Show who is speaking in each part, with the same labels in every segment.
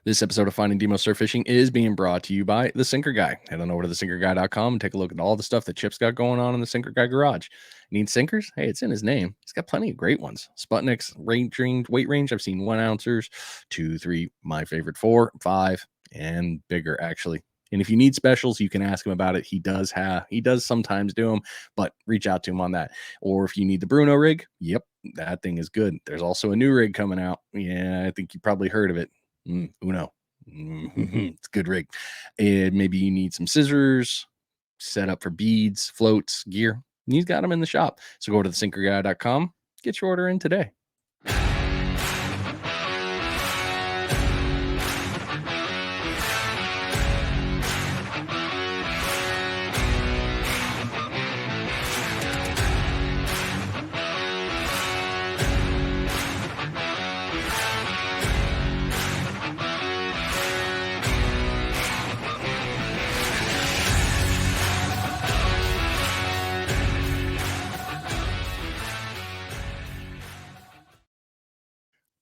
Speaker 1: This episode of Finding Demo Surf Fishing is being brought to you by The Sinker Guy. Head on over to thesinkerguy.com and take a look at all the stuff that Chip's got going on in the Sinker Guy garage. Need sinkers? Hey, it's in his name. He's got plenty of great ones. Sputniks, weight range. I've seen 1 ounces, 2, 3, my favorite 4, 5, and bigger actually. And if you need specials, you can ask him about it. He does sometimes do them, but reach out to him on that. Or if you need the Bruno rig, yep, that thing is good. There's also a new rig coming out. Yeah, I think you probably heard of it. Uno. It's a good rig. And maybe you need some scissors, set up for beads, floats, gear. He's got them in the shop. So go to thesinkerguy.com, get your order in today.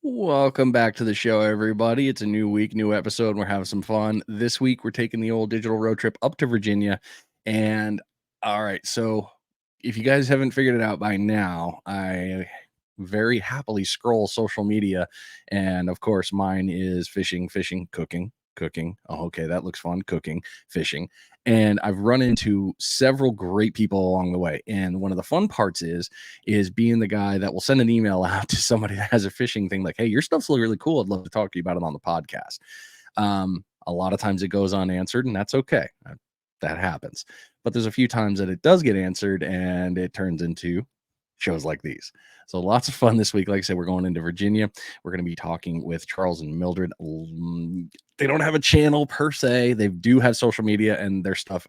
Speaker 1: Welcome back to the show, everybody. It's a new week, new episode, and we're having some fun. This week, we're taking the old digital road trip up to Virginia. And all right, so if you guys haven't figured it out by now, I very happily scroll social media. And of course, mine is fishing, cooking. Oh, okay, that looks fun. Cooking, fishing. And I've run into several great people along the way. And one of the fun parts is being the guy that will send an email out to somebody that has a fishing thing like, hey, your stuff's really cool. I'd love to talk to you about it on the podcast. A lot of times it goes unanswered, and that's okay. That happens. But there's a few times that it does get answered and it turns into shows like these. So lots of fun this week. Like I said, we're going into Virginia. We're going to be talking with Charles and Mildred. They don't have a channel per se. They do have social media and their stuff.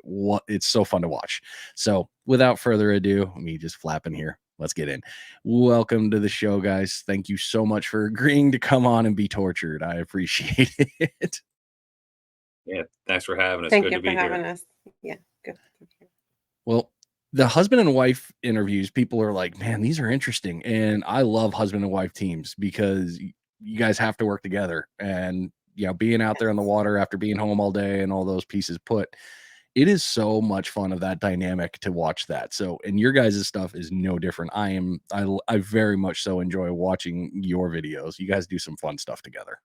Speaker 1: It's so fun to watch. So without further ado, me just flapping here. Let's get in. Welcome to the show, guys. Thank you so much for agreeing to come on and be tortured. I appreciate it.
Speaker 2: Yeah, thanks for having us.
Speaker 3: Thank
Speaker 2: good
Speaker 3: you
Speaker 2: to be
Speaker 3: for having
Speaker 2: here.
Speaker 3: us. Yeah, good.
Speaker 1: Well, the husband and wife interviews, people are like, man, these are interesting. And I love husband and wife teams because you guys have to work together. And, being out there in the water after being home all day and all those pieces put, it is so much fun of that dynamic to watch that. So, and your guys' stuff is no different. I very much so enjoy watching your videos. You guys do some fun stuff together.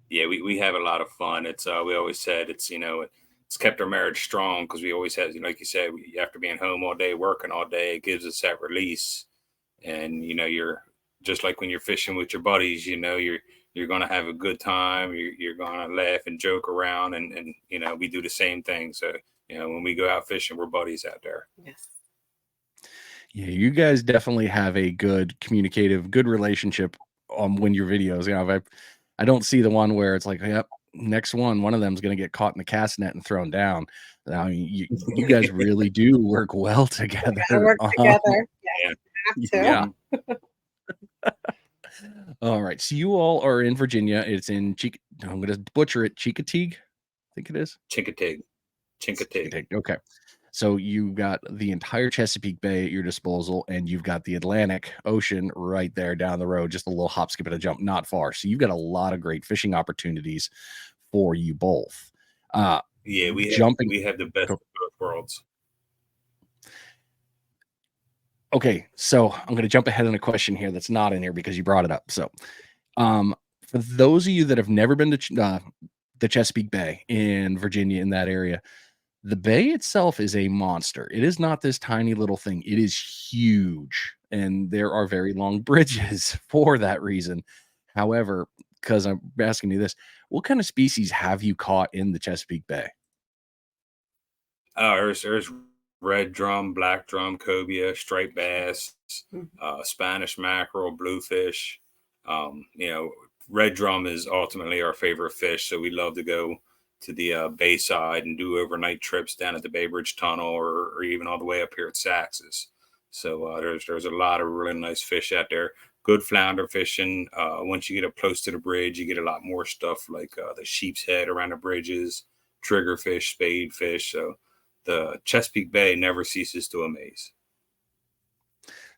Speaker 2: Yeah, we have a lot of fun. It's we always said it's kept our marriage strong because we always had, like you said, after being home all day, working all day, it gives us that release. And you're just like when you're fishing with your buddies, you're gonna have a good time. You're gonna laugh and joke around, and we do the same thing. So when we go out fishing, we're buddies out there.
Speaker 3: Yes.
Speaker 1: Yeah, you guys definitely have a good communicative, good relationship when your videos. I don't see the one where it's like, yep, next one of them's going to get caught in the cast net and thrown down. I mean, you guys really do work well together.
Speaker 3: Work together.
Speaker 1: Yeah. All right. So you all are in Virginia. It's in I'm going to butcher it. Chesapeake, I think it is.
Speaker 2: Chincoteague.
Speaker 1: Okay. So you've got the entire Chesapeake Bay at your disposal, and you've got the Atlantic Ocean right there down the road, just a little hop, skip, and a jump, not far. So you've got a lot of great fishing opportunities for you both.
Speaker 2: Yeah, we have the best of both worlds.
Speaker 1: Okay, so I'm going to jump ahead in a question here that's not in here because you brought it up. So for those of you that have never been to the Chesapeake Bay in Virginia, in that area, the bay itself is a monster. It is not this tiny little thing. It is huge, and there are very long bridges for that reason. However, because I'm asking you this, what kind of species have you caught in the Chesapeake Bay?
Speaker 2: There's red drum, black drum, cobia, striped bass, Spanish mackerel, bluefish. Red drum is ultimately our favorite fish, so we love to go to the bayside and do overnight trips down at the Bay Bridge Tunnel or even all the way up here at Sax's. So there's a lot of really nice fish out there. Good flounder fishing. Once you get up close to the bridge, you get a lot more stuff like the sheep's head around the bridges, triggerfish, spadefish. So the Chesapeake Bay never ceases to amaze.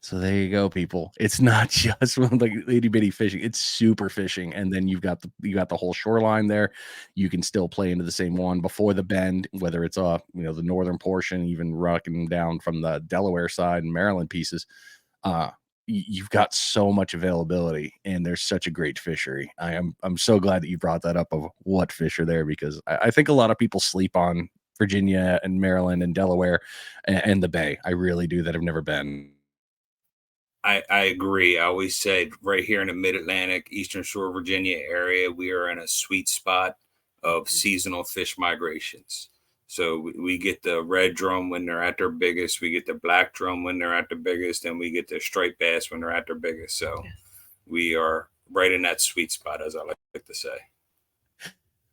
Speaker 1: So there you go, people. It's not just like itty bitty fishing; it's super fishing, and then you got the whole shoreline there. You can still play into the same one before the bend, whether it's the northern portion, even rocking down from the Delaware side and Maryland pieces. Uh, you've got so much availability, and there's such a great fishery. I'm so glad that you brought that up of what fish are there, because I think a lot of people sleep on Virginia and Maryland and Delaware and the Bay. I really do, that have never been.
Speaker 2: I agree. I always said right here in the Mid-Atlantic, Eastern Shore, Virginia area, we are in a sweet spot of seasonal fish migrations. So we get the red drum when they're at their biggest, we get the black drum when they're at their biggest, and we get the striped bass when they're at their biggest. So we are right in that sweet spot, as I like to say.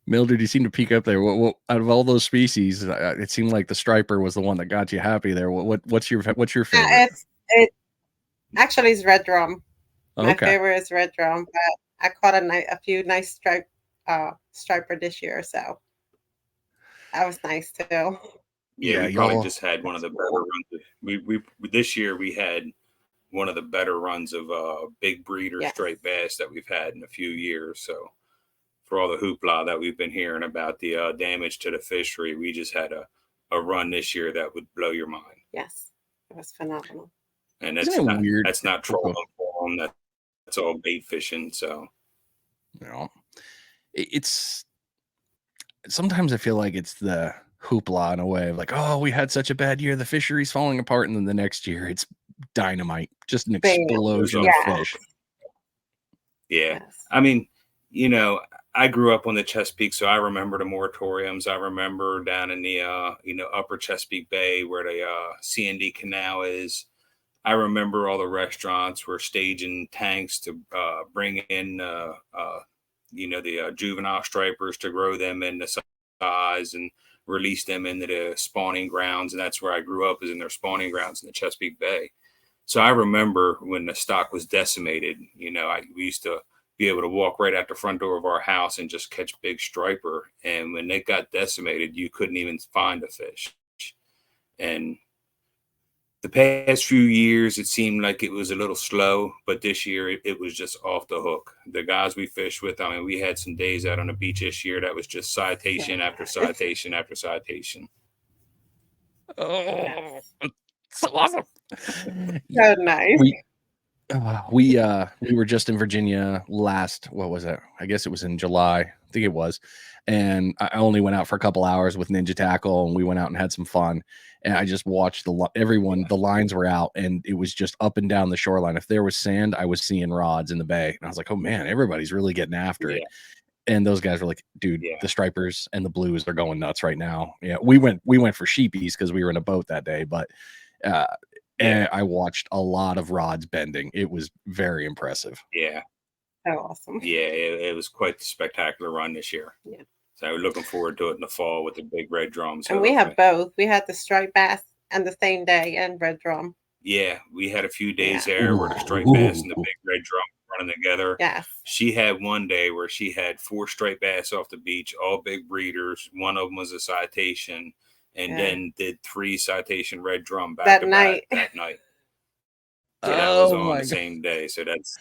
Speaker 1: Mildred, you seem to peek up there. What out of all those species, it seemed like the striper was the one that got you happy there. What's your favorite?
Speaker 3: Actually, it's red drum. My
Speaker 1: Okay.
Speaker 3: favorite is red drum, but I caught a few nice striper this year, so that was nice too.
Speaker 2: Yeah, we probably just had one of the better runs. We this year we had one of the better runs of big breeder striped bass that we've had in a few years. So for all the hoopla that we've been hearing about the damage to the fishery, we just had a run this year that would blow your mind.
Speaker 3: Yes, it was phenomenal.
Speaker 2: And that's not weird. That's not trolling for them. That's all bait fishing. So,
Speaker 1: it's sometimes I feel like it's the hoopla in a way of like, oh, we had such a bad year, the fishery's falling apart, and then the next year it's dynamite, just an explosion of fish.
Speaker 2: Yeah, I mean, I grew up on the Chesapeake, so I remember the moratoriums. I remember down in the upper Chesapeake Bay where the C&D Canal is. I remember all the restaurants were staging tanks to bring in, the juvenile stripers to grow them into size and release them into the spawning grounds. And that's where I grew up, is in their spawning grounds in the Chesapeake Bay. So I remember when the stock was decimated, we used to be able to walk right out the front door of our house and just catch big striper. And when they got decimated, you couldn't even find a fish. And the past few years, it seemed like it was a little slow, but this year it was just off the hook. The guys we fished with, I mean, we had some days out on the beach this year that was just citation after citation after citation.
Speaker 1: Oh, so awesome.
Speaker 3: So nice.
Speaker 1: We were just in Virginia what was it? I guess it was in July. I think it was. And I only went out for a couple hours with Ninja Tackle, and we went out and had some fun. And I just watched the lines were out, and it was just up and down the shoreline. If there was sand, I was seeing rods in the bay. And I was like, oh man, everybody's really getting after it. And those guys were like, dude, the stripers and the blues are going nuts right now. Yeah, we went for sheepies because we were in a boat that day, but and I watched a lot of rods bending. It was very impressive.
Speaker 2: Yeah.
Speaker 3: So awesome.
Speaker 2: Yeah, it was quite the spectacular run this year.
Speaker 3: Yeah.
Speaker 2: So we're looking forward to it in the fall with the big red drums.
Speaker 3: And we have both. We had the striped bass and the same day and red drum.
Speaker 2: Yeah, we had a few days there where the striped bass and the big red drum running together.
Speaker 3: Yes.
Speaker 2: She had one day where she had 4 striped bass off the beach, all big breeders. One of them was a citation, and then did 3 citation red drum back to back that night. So that was on the same day. So that's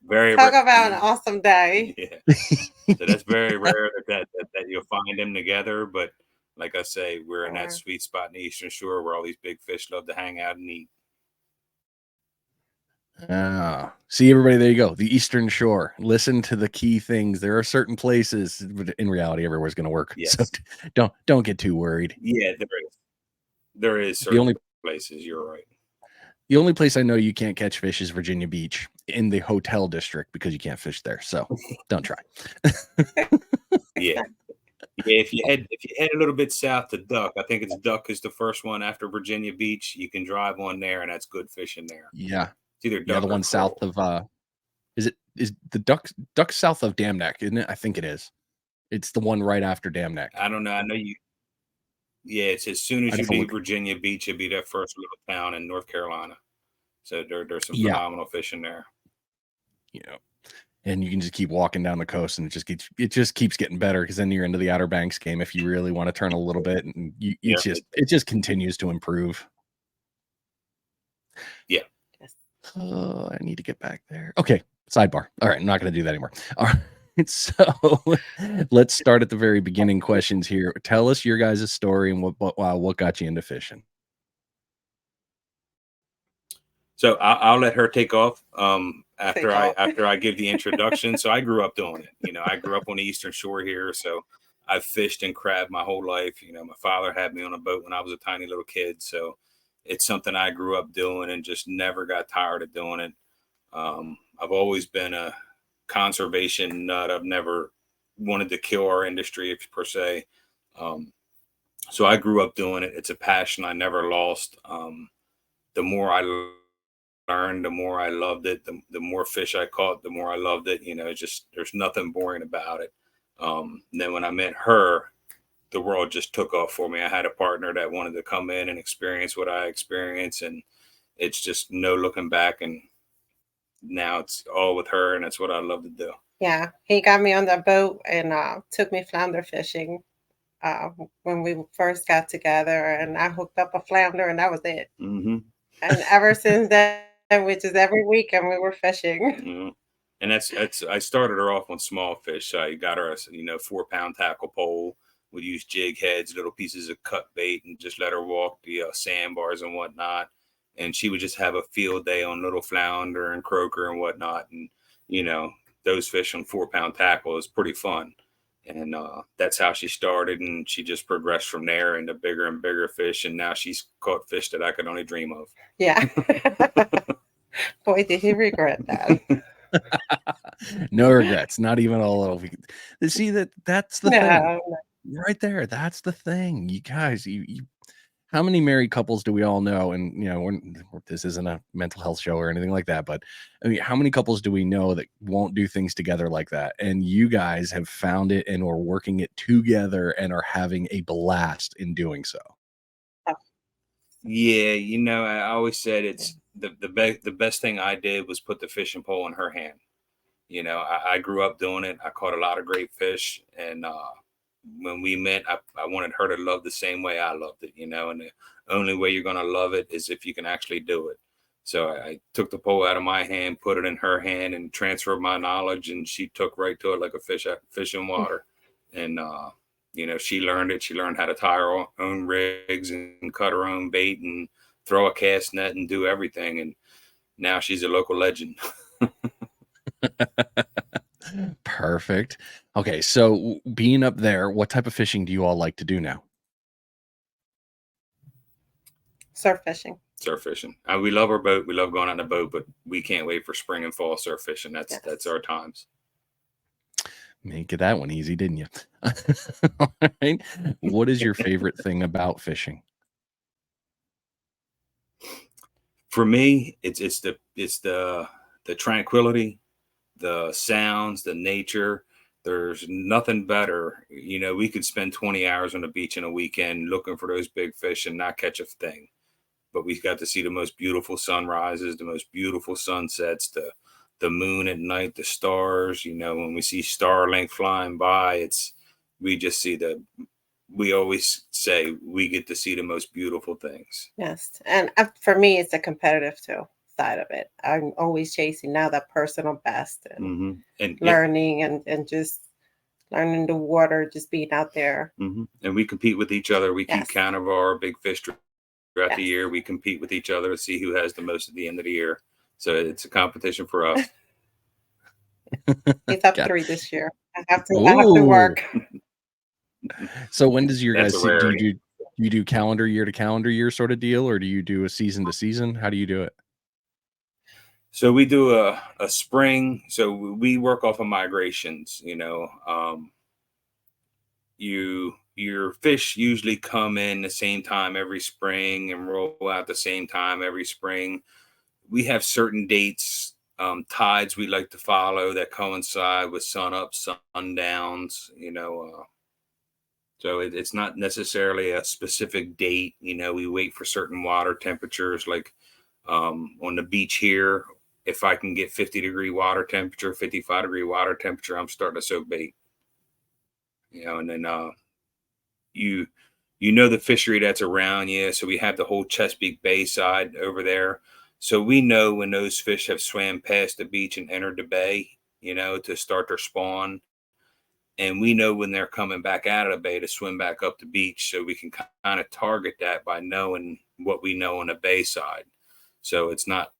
Speaker 2: very
Speaker 3: talk about an awesome day.
Speaker 2: Yeah. So that's very rare that you'll find them together. But like I say, we're in that sweet spot in the Eastern Shore where all these big fish love to hang out and eat.
Speaker 1: See, everybody, there you go. The Eastern Shore. Listen to the key things. There are certain places, but in reality, everywhere's going to work.
Speaker 2: Yes.
Speaker 1: So don't get too worried.
Speaker 2: Yeah, there is certain places. You're right.
Speaker 1: The only place I know you can't catch fish is Virginia Beach in the hotel district, because you can't fish there. So don't try.
Speaker 2: Yeah. If you head a little bit south to Duck, I think it's Duck is the first one after Virginia Beach. You can drive on there, and that's good fishing there.
Speaker 1: Yeah.
Speaker 2: It's either Duck
Speaker 1: the one south of is the Duck south of Dam Neck, isn't it? I think it is. It's the one right after Dam Neck.
Speaker 2: I don't know. I know you. Yeah, it's as soon as you leave Virginia Beach, it'll be that first little town in North Carolina. So there's some phenomenal fishing there.
Speaker 1: And you can just keep walking down the coast, and it just keeps getting better, because then you're into the Outer Banks game if you really want to turn a little bit, and it just continues to improve.
Speaker 2: Yeah.
Speaker 1: I need to get back there. Okay, sidebar. All right, I'm not going to do that anymore. All right, so let's start at the very beginning questions here. Tell us your guys' story and what got you into fishing.
Speaker 2: So I'll let her take off
Speaker 3: Take off.
Speaker 2: after I give the introduction. So I grew up doing it. I grew up on the Eastern Shore here, so I've fished and crabbed my whole life. My father had me on a boat when I was a tiny little kid, so it's something I grew up doing and just never got tired of doing it. I've always been a conservation nut. I've never wanted to kill our industry, per se. So I grew up doing it. It's a passion I never lost. The more I learned, the more I loved it. The more fish I caught, the more I loved it. Just there's nothing boring about it. Then when I met her, the world just took off for me. I had a partner that wanted to come in and experience what I experienced, and it's just no looking back. And now it's all with her, and that's what I love to do.
Speaker 3: Yeah, he got me on the boat and took me flounder fishing when we first got together, and I hooked up a flounder, and that was it.
Speaker 2: Mm-hmm.
Speaker 3: And ever since then, which is every weekend, we were fishing.
Speaker 2: Mm-hmm. And that's I started her off on small fish. I got her a 4-pound tackle pole. We'd use jig heads, little pieces of cut bait, and just let her walk the sandbars and whatnot. And she would just have a field day on little flounder and croaker and whatnot. And those fish on 4-pound tackle is pretty fun. And that's how she started, and she just progressed from there into bigger and bigger fish. And now she's caught fish that I could only dream of.
Speaker 3: Yeah. Boy, did he regret that.
Speaker 1: No regrets, not even a little. See that's the thing
Speaker 3: No.
Speaker 1: right there. That's the thing, you guys. You how many married couples do we all know? And this isn't a mental health show or anything like that, but I mean, how many couples do we know that won't do things together like that? And you guys have found it and are working it together and are having a blast in doing so.
Speaker 2: Yeah, I always said it's the best thing I did was put the fishing pole in her hand. I grew up doing it. I caught a lot of great fish, and when we met, I wanted her to love the same way I loved it. And the only way you're gonna love it is if you can actually do it. So I took the pole out of my hand, put it in her hand, and transferred my knowledge, and she took right to it like a fish in water. And she learned it. She learned how to tie her own rigs and cut her own bait and throw a cast net and do everything. And now she's a local legend.
Speaker 1: Perfect. Okay, so being up there, what type of fishing do you all like to do now?
Speaker 3: Surf fishing.
Speaker 2: Surf fishing. We love our boat. We love going on the boat, but we can't wait for spring and fall surf fishing. That's our times.
Speaker 1: Make it that one easy, didn't you? All right. What is your favorite thing about fishing?
Speaker 2: For me, it's the tranquility, the sounds, the nature. There's nothing better. We could spend 20 hours on the beach in a weekend looking for those big fish and not catch a thing. But we got to see the most beautiful sunrises, the most beautiful sunsets, the moon at night, the stars. When we see Starlink flying by, we always say we get to see the most beautiful things.
Speaker 3: Yes. And for me, it's the competitive side of it. I'm always chasing now that personal best and learning and just learning the water, just being out there.
Speaker 2: Mm-hmm. And we compete with each other. We keep count of our big fish throughout the year. We compete with each other to see who has the most at the end of the year. So it's a competition for us.
Speaker 3: He's up 3 this year. I have to work.
Speaker 1: So when does your guys do you do calendar year to calendar year sort of deal, or do you do a season to season? How do you do it?
Speaker 2: So we do a spring. So we work off of migrations. Your fish usually come in the same time every spring and roll out the same time every spring. We have certain dates, tides we like to follow that coincide with sun ups, sundowns. So it's not necessarily a specific date. We wait for certain water temperatures, like on the beach here. If I can get 50-degree water temperature, 55-degree water temperature, I'm starting to soak bait. And then the fishery that's around you. So we have the whole Chesapeake Bay side over there. So we know when those fish have swam past the beach and entered the bay, to start their spawn. And we know when they're coming back out of the bay to swim back up the beach. So we can kind of target that by knowing what we know on the bay side. So it's not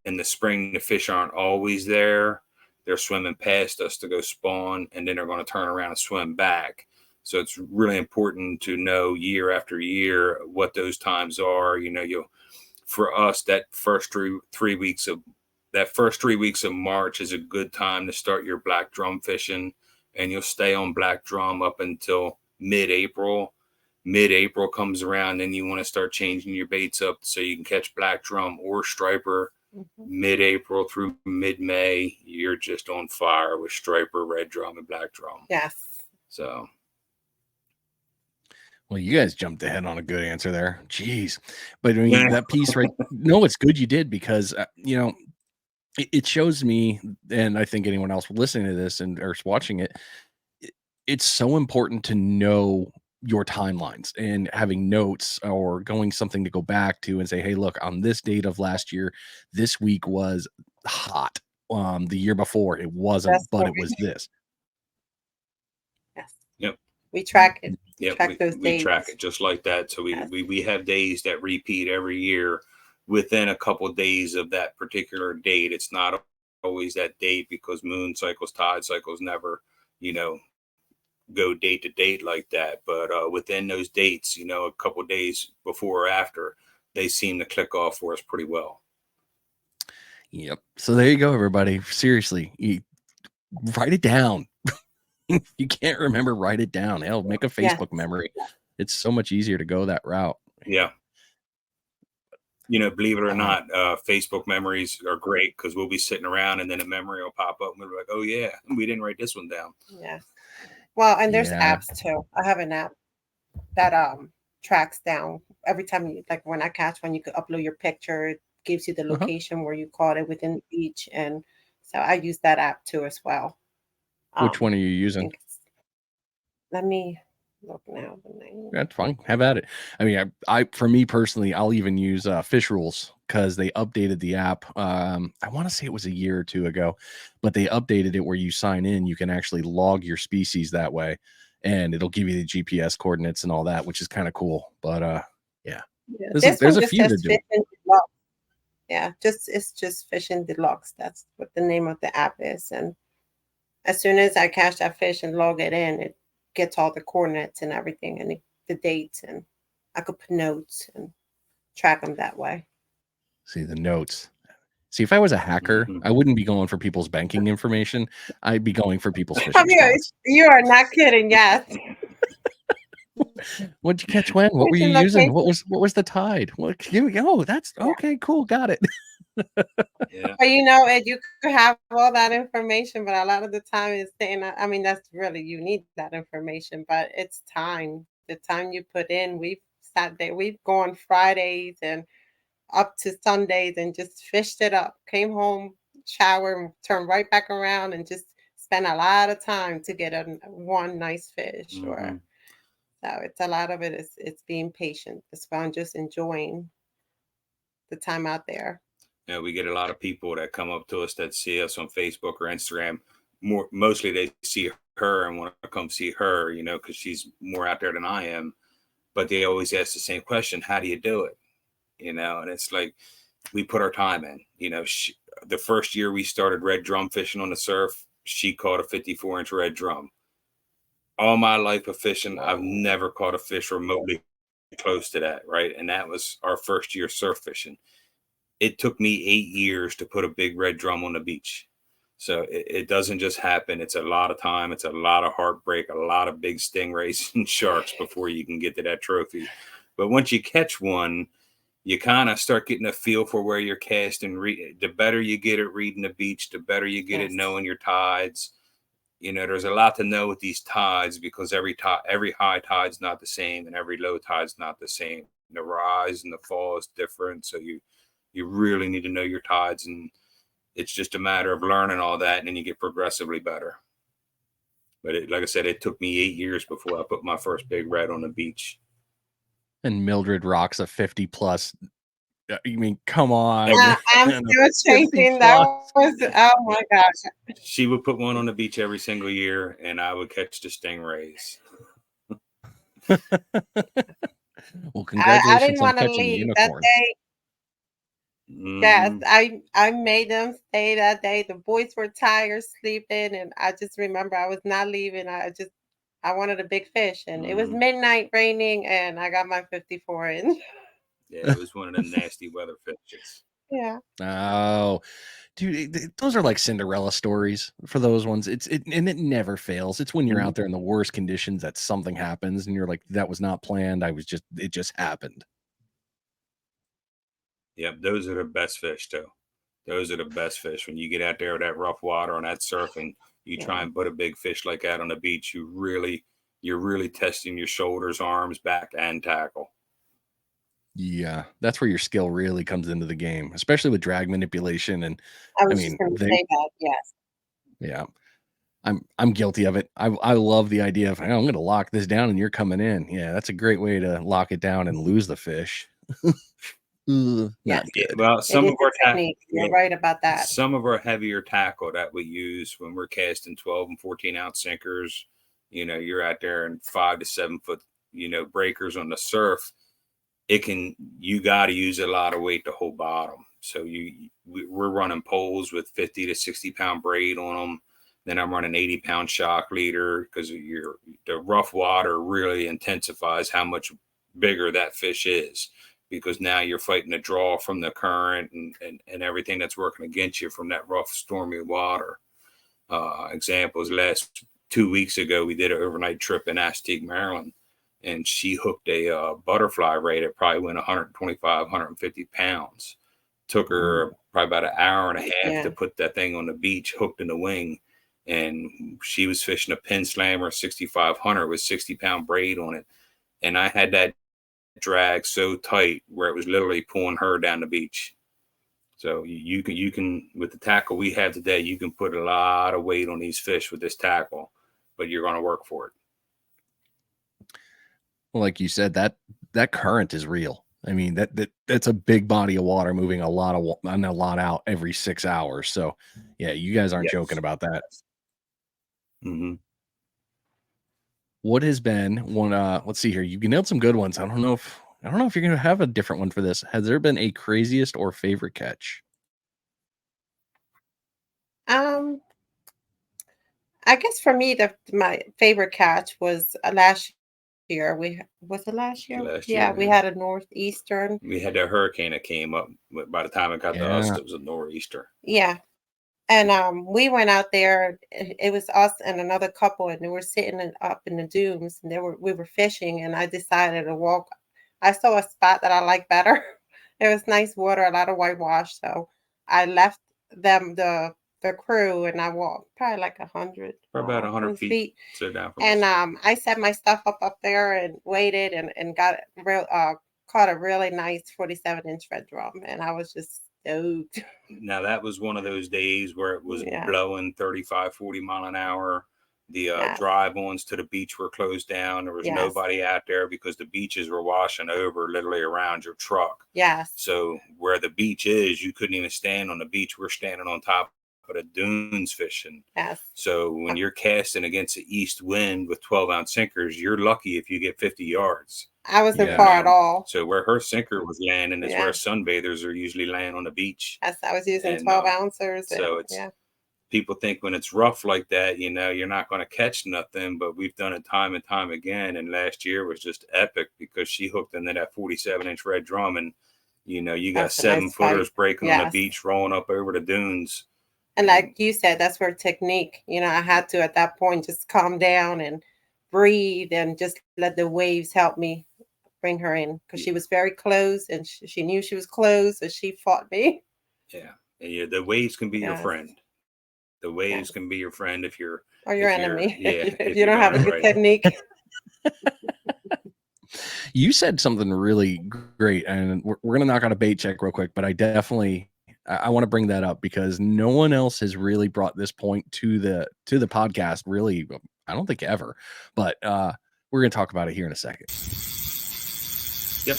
Speaker 2: in the spring, the fish aren't always there. They're swimming past us to go spawn, and then they're going to turn around and swim back. So it's really important to know year after year what those times are. For us, that first 3 weeks of March is a good time to start your black drum fishing, and you'll stay on black drum up until mid-April. Mid-April comes around, then you want to start changing your baits up so you can catch black drum or striper. Mid-April through mid-May, you're just on fire with striper, red drum, and black drum.
Speaker 3: Yes.
Speaker 2: So.
Speaker 1: Well, you guys jumped ahead on a good answer there. Jeez. But I mean, that piece, right? No, it's good you did, because, it shows me, and I think anyone else listening to this and or watching it, it's so important to know your timelines and having notes or going something to go back to and say, hey, look, on this date of last year, this week was hot. The year before it wasn't, but it was this.
Speaker 3: Yes.
Speaker 2: Yep.
Speaker 3: We track it.
Speaker 2: Yep. We track it just like that. So we have days that repeat every year within a couple of days of that particular date. It's not always that date, because moon cycles, tide cycles never, go date to date like that. But within those dates, a couple of days before or after, they seem to click off for us pretty well.
Speaker 1: Yep. So there you go, everybody. Seriously, write it down. You can't remember, write it down. Hell, make a Facebook memory. It's so much easier to go that route.
Speaker 2: Yeah. Believe it or not, Facebook memories are great, because we'll be sitting around and then a memory will pop up and we'll be like, oh yeah, we didn't write this one down.
Speaker 3: Yeah. Well, and there's apps too. I have an app that tracks down every time you, like when I catch one, you can upload your picture. It gives you the location where you caught it within the beach. And so I use that app too as well.
Speaker 1: Which one are you using?
Speaker 3: Let me look now. The name.
Speaker 1: That's fine. Have at it. I mean, I for me personally, I'll even use Fish Rules, because they updated the app. I want to say it was a year or two ago, but they updated it where you sign in, you can actually log your species that way, and it'll give you the GPS coordinates and all that, which is kind of cool. But there's a few to do.
Speaker 3: Yeah, it's just Fishing Deluxe. That's what the name of the app is. And as soon as I catch that fish and log it in, it gets all the coordinates and everything, and the dates, and I could put notes and track them that way.
Speaker 1: See the notes. See, if I was a hacker, I wouldn't be going for people's banking information. I'd be going for people's fishing spots.
Speaker 3: You are not kidding. Yes.
Speaker 1: What'd you catch when? What were you using? What was the tide? What? Here we go. That's okay. Cool. Got it.
Speaker 3: Yeah. But Ed, you could have all that information, but a lot of the time it's saying, I mean, that's really, you need that information, but it's time. The time you put in. We've sat there. We've gone Fridays and up to Sundays and just fished it up. Came home, shower, and turned right back around and just spent a lot of time to get one nice fish. Or so it's a lot of it. It's being patient. It's about just enjoying the time out there.
Speaker 2: We get a lot of people that come up to us that see us on Facebook or Instagram. Mostly they see her and want to come see her, because she's more out there than I am. But they always ask the same question: how do you do it? And it's like, we put our time in. The first year we started red drum fishing on the surf, she caught a 54-inch red drum. All my life of fishing, I've never caught a fish remotely close to that, right? And that was our first year surf fishing. It took me 8 years to put a big red drum on the beach. So it doesn't just happen. It's a lot of time. It's a lot of heartbreak, a lot of big stingrays and sharks before you can get to that trophy. But once you catch one, you kind of start getting a feel for where you're casting. The better you get at reading the beach, the better you get at knowing your tides. There's a lot to know with these tides, because every high tide's not the same and every low tide's not the same. The rise and the fall is different. So you really need to know your tides, and it's just a matter of learning all that, and then you get progressively better. But like I said, it took me 8 years before I put my first big red on the beach.
Speaker 1: And Mildred rocks a 50+ I mean, come on.
Speaker 3: I'm still chasing that. Oh my gosh.
Speaker 2: She would put one on the beach every single year, and I would catch the stingrays.
Speaker 1: Well, congratulations
Speaker 3: I didn't
Speaker 1: on
Speaker 3: want to
Speaker 1: catching the
Speaker 3: leave that
Speaker 1: unicorn.
Speaker 3: day. Yes, I made them stay that day. The boys were tired, sleeping, and I just remember I was not leaving. I wanted a big fish, and it was midnight, raining, and I got my 54 inch.
Speaker 2: Yeah, it was one of the nasty weather fishes.
Speaker 3: Yeah.
Speaker 1: Oh, dude, those are like Cinderella stories for those ones. And it never fails. It's when you're out there in the worst conditions that something happens, and you're like, that was not planned. It just happened.
Speaker 2: Yep, those are the best fish too. Those are the best fish. When you get out there with that rough water and that surfing, you try and put a big fish like that on the beach, you're really testing your shoulders, arms, back, and tackle.
Speaker 1: Yeah, that's where your skill really comes into the game, especially with drag manipulation. And
Speaker 3: I was just going to say that. Yes.
Speaker 1: Yeah, I'm guilty of it. I love the idea of, I'm going to lock this down and you're coming in. Yeah, that's a great way to lock it down and lose the fish.
Speaker 3: Yeah.
Speaker 2: Well, some of our
Speaker 3: technique. You're right about that.
Speaker 2: Some of our heavier tackle that we use when we're casting 12 and 14 ounce sinkers, you're out there in 5 to 7 foot, breakers on the surf. You got to use a lot of weight to hold bottom. So we're running poles with 50 to 60 pound braid on them. Then I'm running 80-pound shock leader because the rough water really intensifies how much bigger that fish is, because now you're fighting the draw from the current and everything that's working against you from that rough, stormy water. Examples, last 2 weeks ago, we did an overnight trip in Aztec, Maryland, and she hooked a butterfly ray that probably went 125, 150 pounds. Took her probably about an hour and a half to put that thing on the beach, hooked in the wing. And she was fishing a pin slammer 6500 with 60-pound braid on it. And I had that drag so tight where it was literally pulling her down the beach. So you can with the tackle we have today, you can put a lot of weight on these fish with this tackle, but you're going to work for it.
Speaker 1: Well, like you said, that current is real. I mean, that's a big body of water moving a lot out every 6 hours. So yeah, you guys aren't joking about that. What has been one, let's see here. You nailed some good ones. I don't know if you're going to have a different one for this. Has there been a craziest or favorite catch?
Speaker 3: I guess for me, my favorite catch was last year. Was it last year?
Speaker 2: Last year,
Speaker 3: we had a northeastern.
Speaker 2: We had that hurricane that came up. By the time it got to us, it was a nor'easter.
Speaker 3: Yeah. And we went out there. It was us and another couple, and they were sitting up in the dunes, and we were fishing. And I decided to walk. I saw a spot that I like better. It was nice water, a lot of whitewash. So I left them the crew, and I walked probably like 100,
Speaker 2: about 100 feet. So down from
Speaker 3: and I set my stuff up there and waited and got caught a really nice 47-inch red drum, and I was just stoked.
Speaker 2: Now that was one of those days where it was blowing 35, 40 mile an hour. The drive-ons to the beach were closed down. There was nobody out there because the beaches were washing over literally around your truck.
Speaker 3: Yes.
Speaker 2: So where the beach is, you couldn't even stand on the beach. We're standing on top of the dunes fishing.
Speaker 3: Yes.
Speaker 2: So when you're casting against the east wind with 12-ounce sinkers, you're lucky if you get 50 yards.
Speaker 3: I wasn't far at all.
Speaker 2: So where her sinker was landing is where sunbathers are usually laying on the beach.
Speaker 3: Yes, I was using 12 ounces.
Speaker 2: So it's people think when it's rough like that, you're not going to catch nothing, but we've done it time and time again. And last year was just epic because she hooked into that 47-inch red drum, and you got 7-footers breaking on the beach, rolling up over the dunes.
Speaker 3: And like you said, that's where technique, I had to at that point just calm down and breathe and just let the waves help me bring her in, because she was very close and she knew she was close, and she fought me.
Speaker 2: Yeah. The waves can be your friend. The waves can be your friend if you're
Speaker 3: or your enemy. If you don't have a good technique.
Speaker 1: You said something really great, and we're going to knock out a bait check real quick, but I want to bring that up because no one else has really brought this point to the podcast, really. I don't think ever, but we're going to talk about it here in a second.
Speaker 2: Yep.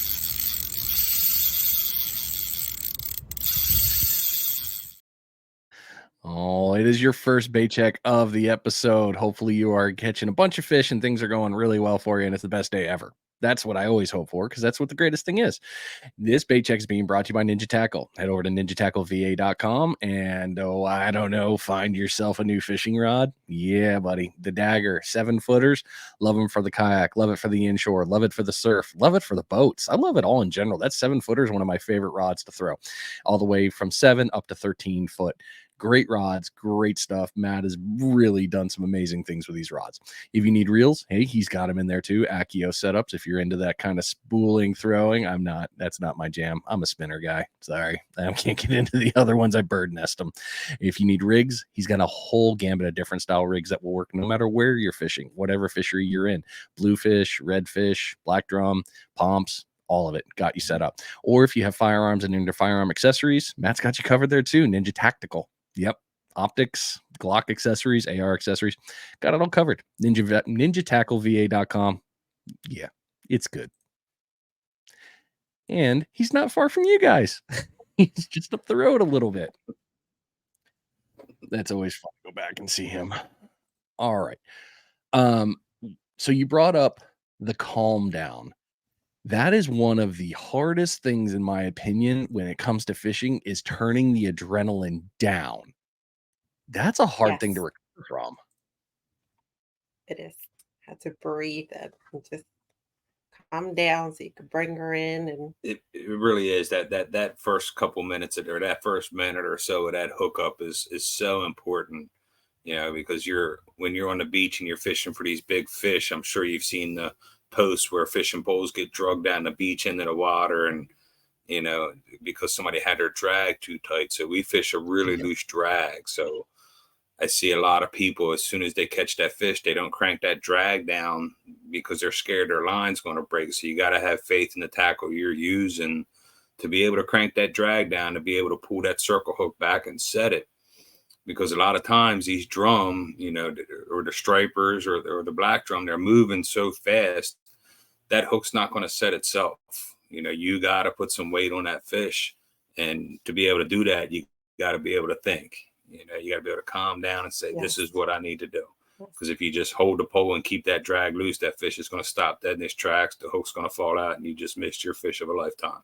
Speaker 1: Oh, it is your first bait check of the episode. Hopefully, you are catching a bunch of fish and things are going really well for you, and it's the best day ever. That's what I always hope for because that's what the greatest thing is. This bait check is being brought to you by Ninja Tackle. Head over to ninjatackleva.com and I don't know, find yourself a new fishing rod. Yeah, buddy. The Dagger, 7-footers. Love them for the kayak. Love it for the inshore. Love it for the surf. Love it for the boats. I love it all in general. That 7-footer is one of my favorite rods to throw, all the way from 7 up to 13 foot. Great rods, great stuff. Matt has really done some amazing things with these rods. If you need reels, hey, he's got them in there too. Accio setups. If you're into that kind of spooling throwing, I'm not. That's not my jam. I'm a spinner guy. Sorry, I can't get into the other ones. I bird nest them. If you need rigs, he's got a whole gambit of different style rigs that will work no matter where you're fishing, whatever fishery you're in. Bluefish, redfish, black drum, pomps. All of it got you set up. Or if you have firearms and into firearm accessories, Matt's got you covered there too. Ninja Tactical. Yep. Optics, Glock accessories, AR accessories. Got it all covered. NinjaTackleVA.com. Yeah, it's good. And he's not far from you guys. He's just up the road a little bit. That's always fun to go back and see him. All right. So you brought up the calm down. That is one of the hardest things, in my opinion, when it comes to fishing, is turning the adrenaline down. That's a hard thing to recover from.
Speaker 3: It is. Have to breathe and just calm down so you can bring her in. And
Speaker 2: it really is that first couple minutes or that first minute or so of that hookup is so important, because when you're on the beach and you're fishing for these big fish, I'm sure you've seen the posts where fishing poles get drugged down the beach into the water, and because somebody had their drag too tight. So we fish a really loose drag. So I see a lot of people, as soon as they catch that fish, they don't crank that drag down because they're scared their line's going to break. So you got to have faith in the tackle you're using to be able to crank that drag down, to be able to pull that circle hook back and set it. Because a lot of times these drum, or the stripers or the black drum, they're moving so fast that hook's not going to set itself. You got to put some weight on that fish. And to be able to do that, you got to be able to think. You got to be able to calm down and say, this is what I need to do. Because if you just hold the pole and keep that drag loose, that fish is going to stop dead in its tracks. The hook's going to fall out, and you just missed your fish of a lifetime.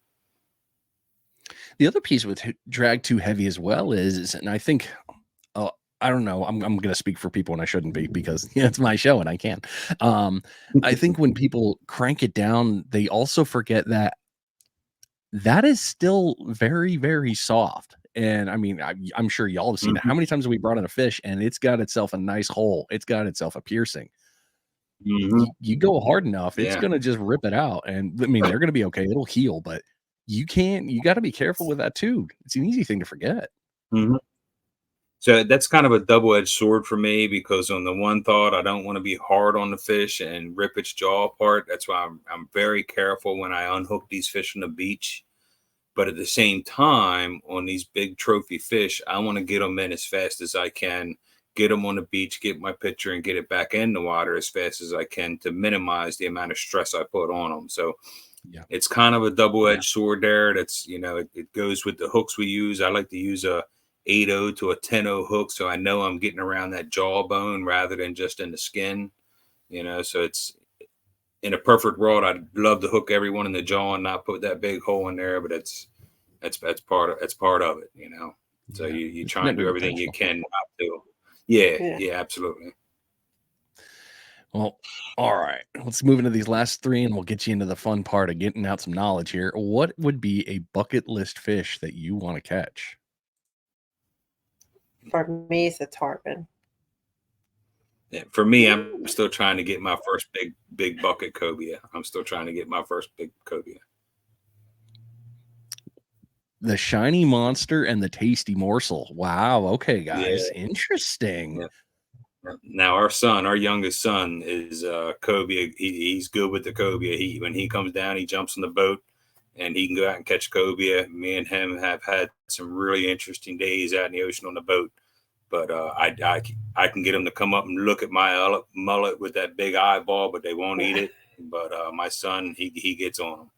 Speaker 1: The other piece with drag too heavy as well is, and I think, I don't know, I'm going to speak for people and I shouldn't be, because it's my show and I can. I think when people crank it down, they also forget that is still very, very soft. And I mean, I'm sure y'all have seen it. How many times have we brought in a fish and it's got itself a nice hole? It's got itself a piercing. You go hard enough, it's going to just rip it out. And I mean, they're going to be okay. It'll heal, but you got to be careful with that too. It's an easy thing to forget.
Speaker 2: So that's kind of a double-edged sword for me, because on the one thought, I don't want to be hard on the fish and rip its jaw apart. That's why I'm very careful when I unhook these fish on the beach. But at the same time, on these big trophy fish, I want to get them in as fast as I can, get them on the beach, get my picture, and get it back in the water as fast as I can to minimize the amount of stress I put on them. So it's kind of a double-edged sword there. That's, it goes with the hooks we use. I like to use a 8-0 to a 10-0 hook, so I know I'm getting around that jawbone rather than just in the skin. So it's, in a perfect world, I'd love to hook everyone in the jaw and not put that big hole in there, but that's part of it, So you try and do everything you can not to. Yeah, absolutely.
Speaker 1: Well, all right. Let's move into these last three and we'll get you into the fun part of getting out some knowledge here. What would be a bucket list fish that you want to catch?
Speaker 3: For me, it's a tarpon.
Speaker 2: Yeah, for me, I'm still trying to get my first big bucket cobia. I'm still trying to get my first big cobia.
Speaker 1: The shiny monster and the tasty morsel. Wow. Okay, guys. Yeah. Interesting.
Speaker 2: Yeah. Now our youngest son is cobia. He's good with the cobia. When he comes down, he jumps on the boat and he can go out and catch cobia. Me and him have had some really interesting days out in the ocean on the boat. But I can get them to come up and look at my mullet with that big eyeball, but they won't eat it. But my son, he gets on them.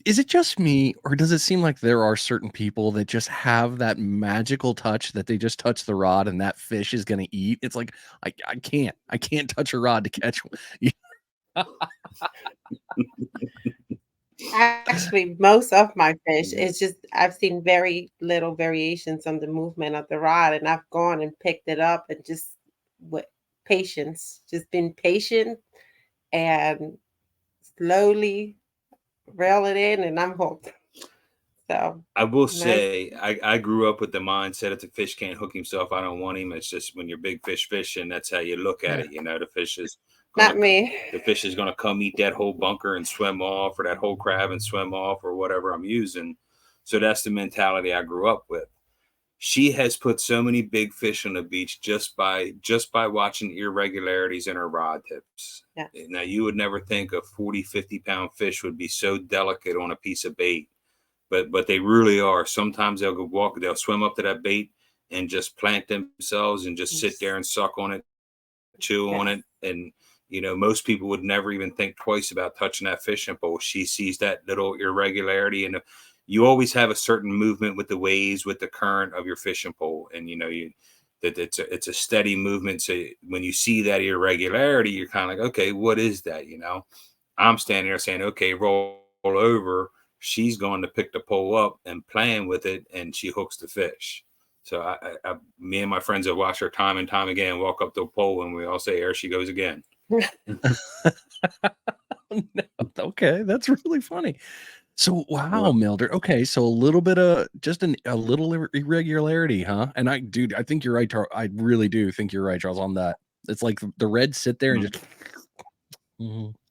Speaker 1: is it just me, or does it seem like there are certain people that just have that magical touch that they just touch the rod and that fish is going to eat? It's like, I can't touch a rod to catch one.
Speaker 3: Actually, most of my fish, it's just I've seen very little variations on the movement of the rod, and I've gone and picked it up and just with patience, just been patient and slowly reel it in, and I'm hooked. So
Speaker 2: I will say, I grew up with the mindset if the fish can't hook himself, I don't want him. It's just when you're big fish fishing, that's how you look at it. You know, the fish is
Speaker 3: not me.
Speaker 2: The fish is going to come eat that whole bunker and swim off, or that whole crab and swim off, or whatever I'm using. So that's the mentality I grew up with. She has put so many big fish on the beach just by watching irregularities in her rod tips.
Speaker 3: Yeah.
Speaker 2: Now, you would never think a 40, 50-pound fish would be so delicate on a piece of bait, but they really are. Sometimes they'll swim up to that bait and just plant themselves and just sit there and suck on it, chew on it. And most people would never even think twice about touching that fishing pole. She sees that little irregularity, and you always have a certain movement with the waves, with the current of your fishing pole, and that it's a steady movement. So when you see that irregularity, you're kind of like, okay, what is that? I'm standing there saying, okay, roll over. She's going to pick the pole up and playing with it, and she hooks the fish. So me and my friends have watched her time and time again walk up to a pole, and we all say, there she goes again.
Speaker 1: No, okay, that's really funny. So wow, Mildred. Okay, so a little bit of just a little irregularity, huh? And I think you're right, Charles. I really do think you're right, Charles, on that. It's like the reds sit there and just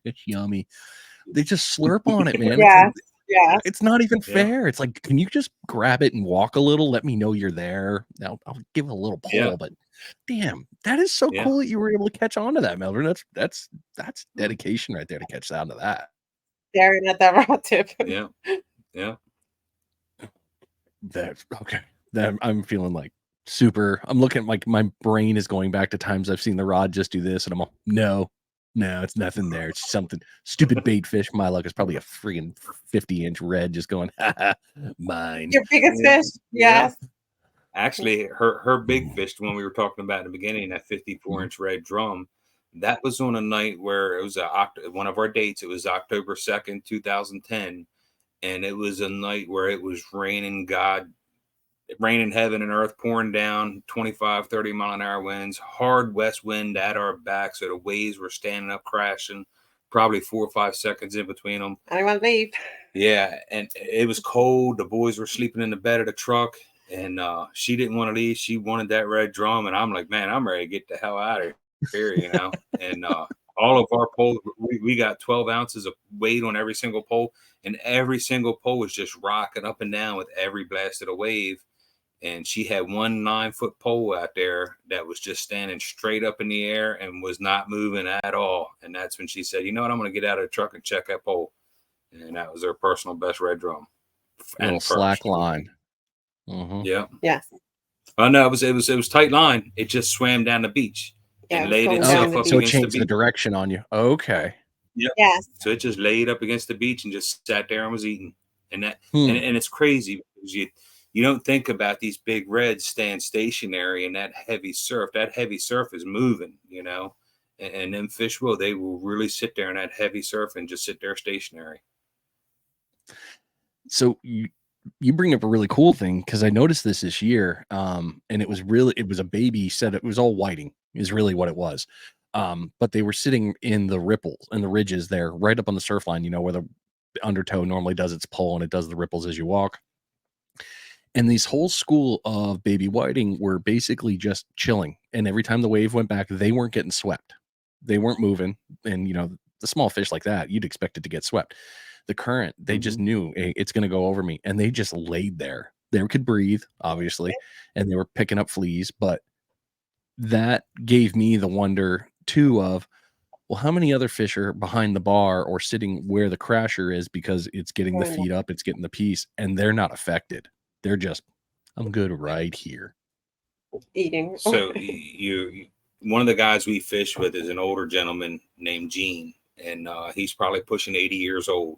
Speaker 1: it's yummy. They just slurp on it, man.
Speaker 3: Yeah.
Speaker 1: It's not even fair. It's like, can you just grab it and walk a little? Let me know you're there. Now I'll give it a little pull, but damn, that is so cool that you were able to catch on to that, Mildred. That's dedication right there to catch on to that.
Speaker 3: Staring at that rod tip.
Speaker 2: Yeah.
Speaker 1: That's okay. That I'm feeling like super. I'm looking like my brain is going back to times I've seen the rod just do this, and I'm all, no, it's nothing there. It's something stupid bait fish. My luck is probably a freaking 50-inch red just going, mine.
Speaker 3: Your biggest fish. Yes.
Speaker 2: Actually, her big fish, the one we were talking about in the beginning, that 54-inch red drum, that was on a night where it was one of our dates. It was October 2nd, 2010. And it was a night where it was raining, raining heaven and earth, pouring down, 25, 30 mile an hour winds, hard west wind at our back. So the waves were standing up, crashing, probably 4 or 5 seconds in between them.
Speaker 3: I didn't want to leave.
Speaker 2: Yeah. And it was cold. The boys were sleeping in the bed of the truck, and she didn't want to leave. She wanted that red drum. And I'm like, man, I'm ready to get the hell out of here, and all of our poles, we got 12 ounces of weight on every single pole, and every single pole was just rocking up and down with every blast of the wave. And she had one 9-foot pole out there that was just standing straight up in the air and was not moving at all. And that's when she said, you know what, I'm going to get out of the truck and check that pole. And that was her personal best red drum.
Speaker 1: And slack line.
Speaker 2: Yeah.
Speaker 3: Yes.
Speaker 2: Oh no, it was tight line. It just swam down the beach.
Speaker 3: Yeah,
Speaker 2: and laid itself up
Speaker 1: so it
Speaker 2: against
Speaker 1: changed
Speaker 2: the
Speaker 1: direction on you. Okay.
Speaker 2: Yep.
Speaker 3: Yes.
Speaker 2: So it just laid up against the beach and just sat there and was eating. And that and it's crazy because you don't think about these big reds staying stationary in that heavy surf. That heavy surf is moving, and them fish they will really sit there in that heavy surf and just sit there stationary.
Speaker 1: So you bring up a really cool thing, because I noticed this year, and it was a baby set. It was all whiting is really what it was. But they were sitting in the ripples and the ridges there, right up on the surf line, where the undertow normally does its pull and it does the ripples as you walk. And these whole school of baby whiting were basically just chilling. And every time the wave went back, they weren't getting swept. They weren't moving. And, the small fish like that, you'd expect it to get swept. The current, they just knew, hey, it's going to go over me. And they just laid there. They could breathe, obviously, and they were picking up fleas. But that gave me the wonder, too, of, well, how many other fish are behind the bar or sitting where the crasher is because it's getting the feet up, it's getting the piece, and they're not affected. They're just, I'm good right here.
Speaker 3: Eating.
Speaker 2: So one of the guys we fish with is an older gentleman named Gene, and he's probably pushing 80 years old.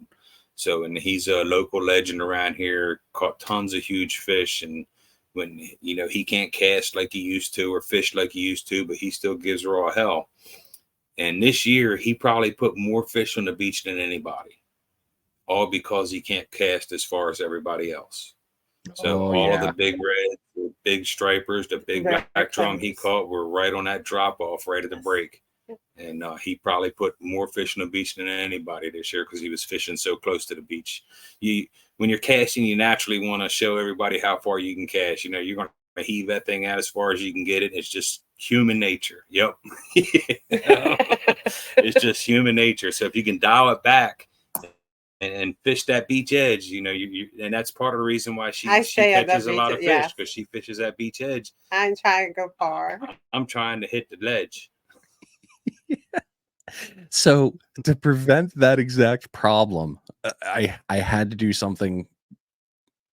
Speaker 2: So, and he's a local legend around here, caught tons of huge fish. And when, he can't cast like he used to or fish like he used to, but he still gives raw hell. And this year, he probably put more fish on the beach than anybody, all because he can't cast as far as everybody else. So all of the big reds, the big stripers, the big black drum he caught were right on that drop off right at the break. And he probably put more fish on the beach than anybody this year because he was fishing so close to the beach. When you're casting, you naturally want to show everybody how far you can cast. You're going to heave that thing out as far as you can get it. It's just human nature. Yep. It's just human nature. So if you can dial it back and fish that beach edge, and that's part of the reason why she catches a lot of fish, because she fishes that beach edge.
Speaker 3: I'm trying to go far.
Speaker 2: I'm trying to hit the ledge.
Speaker 1: So to prevent that exact problem, I had to do something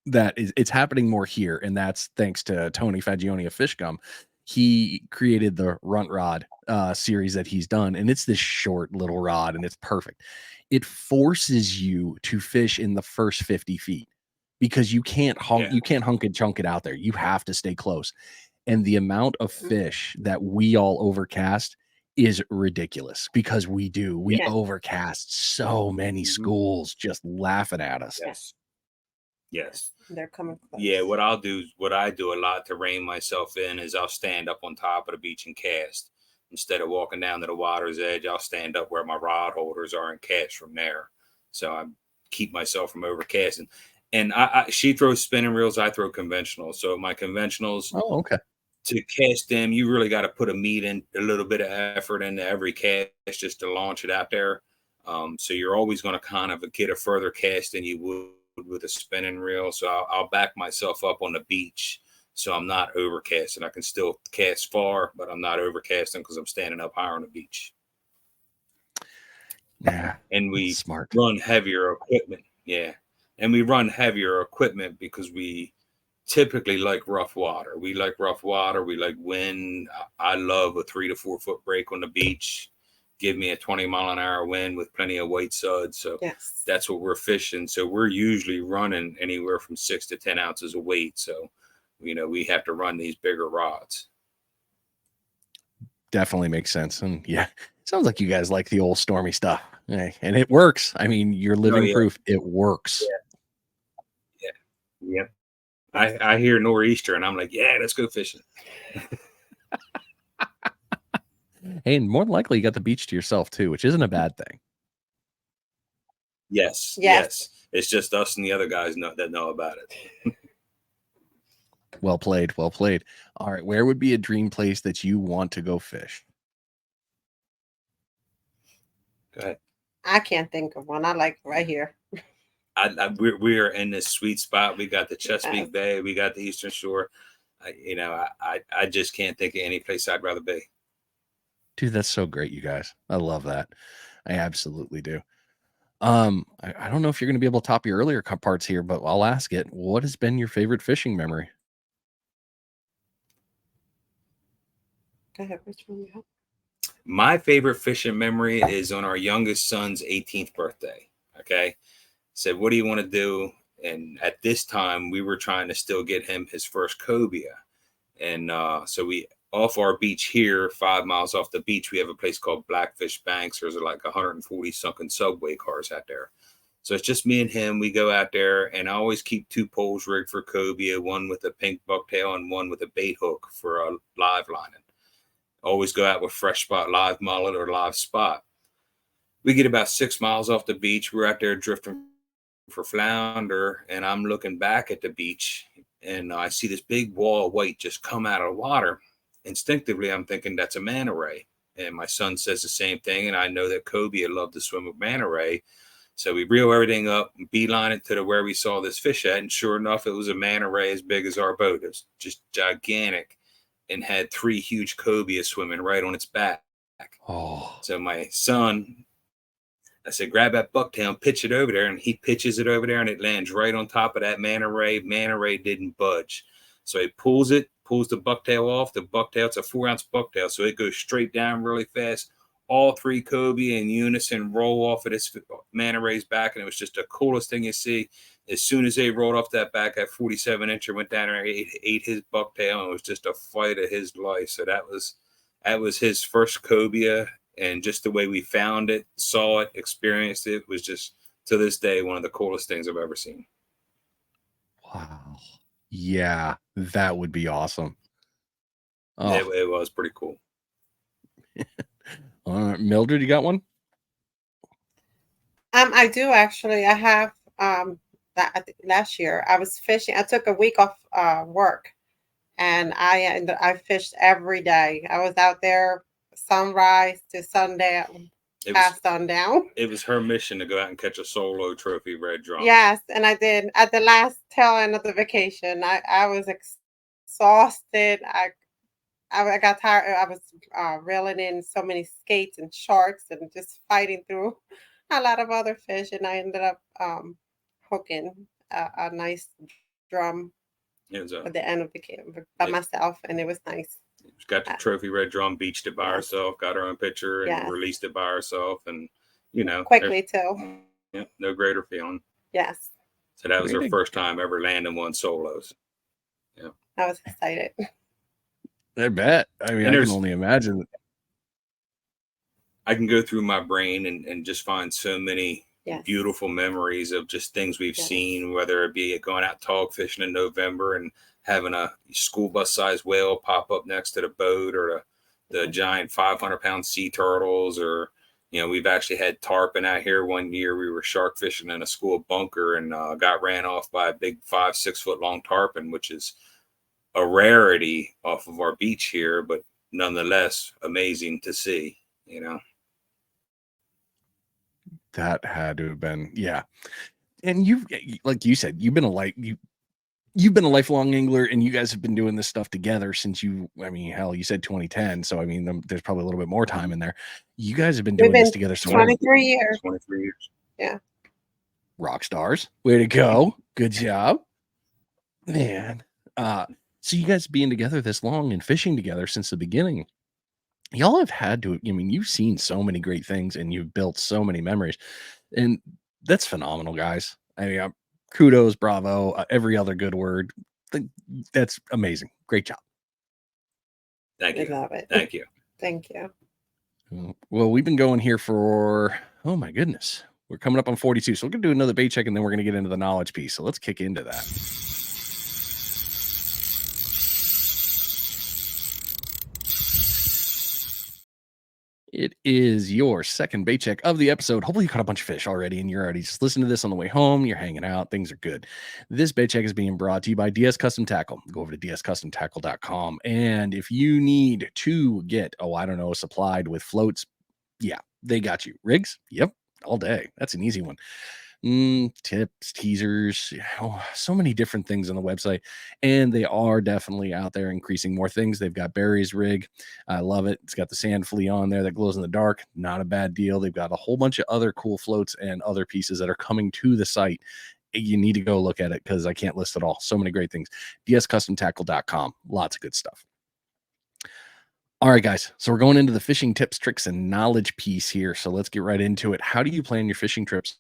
Speaker 1: that it's happening more here, and that's thanks to Tony Fagioni of Fish Gum. He created the Runt Rod series that he's done, and it's this short little rod, and it's perfect. It forces you to fish in the first 50 feet because you can't hunk and chunk it out there. You have to stay close. And the amount of fish that we all overcast is ridiculous because we overcast so many schools just laughing at us.
Speaker 2: Yes.
Speaker 3: They're coming close.
Speaker 2: Yeah, what I do a lot to rein myself in is I'll stand up on top of the beach and cast. Instead of walking down to the water's edge, I'll stand up where my rod holders are and cast from there. So I keep myself from overcasting. And she throws spinning reels, I throw conventional. So my conventionals, to cast them, you really got to put a little bit of effort into every cast just to launch it out there. So you're always going to kind of get a further cast than you would with a spinning reel. So I'll back myself up on the beach, so I'm not overcasting. I can still cast far, but I'm not overcasting because I'm standing up higher on the beach.
Speaker 1: Yeah.
Speaker 2: And we run heavier equipment. Yeah. And we run heavier equipment because we typically like rough water. We like rough water. We like wind. I love a 3 to 4 foot break on the beach. Give me a 20-mile-an-hour wind with plenty of white suds. So that's what we're fishing. So we're usually running anywhere from 6 to 10 ounces of weight. So, we have to run these bigger rods.
Speaker 1: Definitely makes sense. And sounds like you guys like the old stormy stuff. And it works. I mean, you're living proof it works.
Speaker 2: Yeah. I hear nor'easter and I'm like, yeah, let's go fishing.
Speaker 1: And more than likely you got the beach to yourself too, which isn't a bad thing.
Speaker 2: Yes. It's just us and the other guys that know about it.
Speaker 1: Well played. All right. Where would be a dream place that you want to go fish?
Speaker 2: Go ahead.
Speaker 3: I can't think of one. I like right here.
Speaker 2: We are in this sweet spot. We got the Chesapeake Bay. We got the Eastern Shore. I just can't think of any place I'd rather be.
Speaker 1: Dude, that's so great, you guys. I love that. I absolutely do. I don't know if you're going to be able to top your earlier parts here, but I'll ask it. What has been your favorite fishing memory?
Speaker 3: Go ahead. Which one you have?
Speaker 2: My favorite fishing memory is on our youngest son's 18th birthday. Okay. Said, what do you want to do? And at this time, we were trying to still get him his first cobia. And so we, off our beach here, 5 miles off the beach, we have a place called Blackfish Banks. There's like 140 sunken subway cars out there. So it's just me and him. We go out there, and I always keep 2 poles rigged for cobia, one with a pink bucktail and one with a bait hook for a live lining. Always go out with fresh spot, live mullet or live spot. We get about 6 miles off the beach. We're out there drifting for flounder, and I'm looking back at the beach, and I see this big wall of white just come out of the water. Instinctively, I'm thinking that's a manta ray. And my son says the same thing, and I know that cobia love to swim with manta ray. So we reel everything up and beeline it to where we saw this fish at, and sure enough, it was a manta ray as big as our boat. It was just gigantic and had 3 huge cobia swimming right on its back.
Speaker 1: Oh.
Speaker 2: So my son, I said, grab that bucktail and pitch it over there. And he pitches it over there, and it lands right on top of that manta ray. Manta ray didn't budge. So he pulls the bucktail off. The bucktail, it's a 4-ounce bucktail. So it goes straight down really fast all three cobia in unison roll off of this manta ray's back, and it was just the coolest thing you see. As soon as they rolled off that back, that 47-incher went down there and ate his bucktail, and it was just a fight of his life. So that was his first cobia, and just the way we found it, saw it, experienced it, was just, to this day, one of the coolest things I've ever seen.
Speaker 1: Wow. Yeah, that would be awesome.
Speaker 2: Oh. It was pretty cool.
Speaker 1: Mildred, you got one?
Speaker 3: I do actually. I have that last year. I was fishing. I took a week off work, and I fished every day. I was out there sunrise to sundown, past sundown.
Speaker 2: It was her mission to go out and catch a solo trophy red drum.
Speaker 3: Yes, and I did. At the last tail end of the vacation, I was exhausted. I got tired. I was reeling in so many skates and sharks and just fighting through a lot of other fish. And I ended up hooking a nice drum at the end of the camp by myself. And it was nice.
Speaker 2: She got the trophy red drum, beached it by herself, got her own picture, and released it by herself. And,
Speaker 3: quickly too.
Speaker 2: Yeah, no greater feeling.
Speaker 3: Yes.
Speaker 2: So that was her first time ever landing one solos. Yeah.
Speaker 3: I was excited.
Speaker 1: I bet. I mean, I can only imagine.
Speaker 2: I can go through my brain and just find so many beautiful memories of just things we've seen, whether it be going out tog fishing in November and having a school bus sized whale pop up next to the boat, or the giant 500-pound sea turtles, or, we've actually had tarpon out here. One year we were shark fishing in a school bunker and got ran off by a big 5-6 foot long tarpon, which is a rarity off of our beach here, but nonetheless amazing to see.
Speaker 1: That had to have been, and you, like you said, you've been a lifelong angler, and you guys have been doing this stuff together since you said 2010, so I mean there's probably a little bit more time in there. You guys have been doing this together
Speaker 3: 23 years.
Speaker 2: 23 years.
Speaker 3: Yeah.
Speaker 1: Rock stars. Way to go. Good job, man. So you guys being together this long and fishing together since the beginning, y'all have had to, you've seen so many great things and you've built so many memories, and that's phenomenal, guys. I mean, kudos, bravo, every other good word. That's amazing. Great job.
Speaker 2: Thank you.
Speaker 3: I love it.
Speaker 2: Thank you.
Speaker 3: Thank you.
Speaker 1: Well, we've been going here for, oh my goodness, we're coming up on 42. So we're going to do another bait check, and then we're going to get into the knowledge piece. So let's kick into that. It is your second bait check of the episode. Hopefully you caught a bunch of fish already and you're already just listening to this on the way home. You're hanging out. Things are good. This bait check is being brought to you by DS Custom Tackle. Go over to dscustomtackle.com. And if you need to get, supplied with floats, they got you. Rigs? Yep. All day. That's an easy one. Tips, teasers, so many different things on the website, and they are definitely out there increasing more things. They've got Barry's rig. I love it. It's got the sand flea on there that glows in the dark. Not a bad deal. They've got a whole bunch of other cool floats and other pieces that are coming to the site. You need to go look at it because I can't list it all. So many great things. dscustomtackle.com. Lots of good stuff. All right, guys. So we're going into the fishing tips, tricks, and knowledge piece here. So let's get right into it. How do you plan your fishing trips?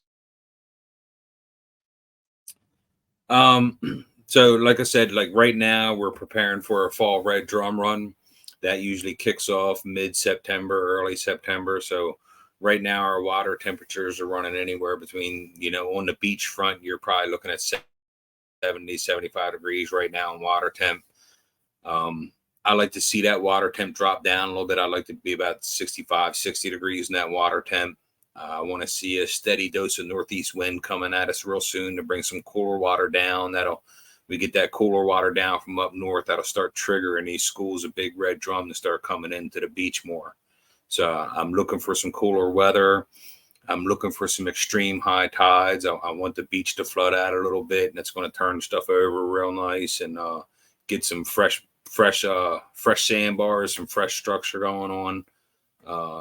Speaker 2: So like I said, like right now we're preparing for a fall red drum run that usually kicks off mid-September, early September. So right now our water temperatures are running anywhere between, on the beach front, you're probably looking at 70, 75 degrees right now in water temp. I like to see that water temp drop down a little bit. I like to be about 65, 60 degrees in that water temp. I want to see a steady dose of northeast wind coming at us real soon to bring some cooler water down. We get that cooler water down from up north. That'll start triggering these schools of big red drum to start coming into the beach more. So I'm looking for some cooler weather. I'm looking for some extreme high tides. I want the beach to flood out a little bit, and it's going to turn stuff over real nice and get some fresh sandbars, some fresh structure going on.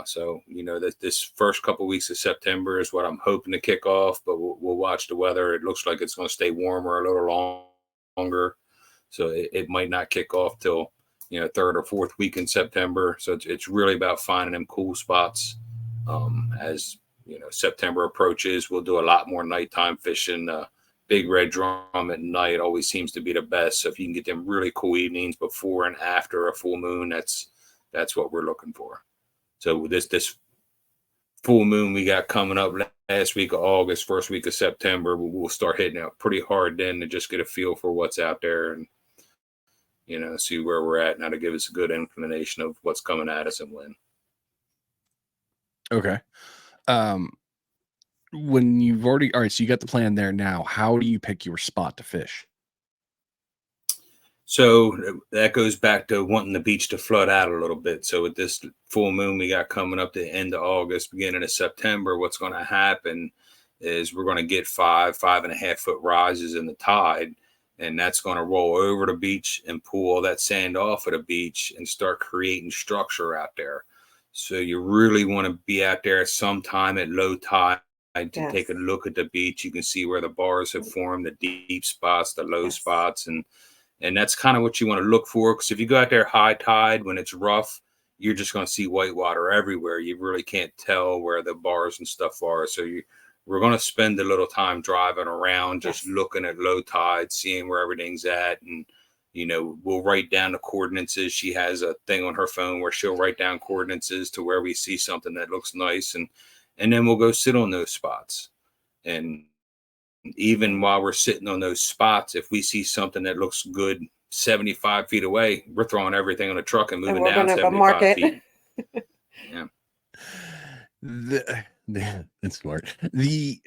Speaker 2: So this first couple weeks of September is what I'm hoping to kick off, but we'll watch the weather. It looks like it's going to stay warmer a little longer, so it might not kick off till third or fourth week in September. So it's really about finding them cool spots. As September approaches, we'll do a lot more nighttime fishing. Big red drum at night always seems to be the best. So if you can get them really cool evenings before and after a full moon, that's what we're looking for. So this full moon we got coming up last week of August, first week of September, we'll start hitting out pretty hard then to just get a feel for what's out there and see where we're at, now to give us a good inclination of what's coming at us and when.
Speaker 1: Okay. When you've already, all right, so you got the plan there now. How do you pick your spot to fish?
Speaker 2: So that goes back to wanting the beach to flood out a little bit. So with this full moon we got coming up to the end of August, beginning of September, what's going to happen is we're going to get 5.5 foot rises in the tide, and that's going to roll over the beach and pull all that sand off of the beach and start creating structure out there. So you really want to be out there sometime at low tide to take a look at the beach. You can see where the bars have formed, the deep spots, the low spots, and that's kind of what you want to look for. Because if you go out there high tide when it's rough, you're just going to see white water everywhere. You really can't tell where the bars and stuff are. So we're going to spend a little time driving around, just looking at low tide, seeing where everything's at, and we'll write down the coordinates. She has a thing on her phone where she'll write down coordinates to where we see something that looks nice, and then we'll go sit on those spots. And even while we're sitting on those spots, if we see something that looks good 75 feet away, we're throwing everything on the truck and moving down 75 feet. Yeah.
Speaker 1: That's smart. I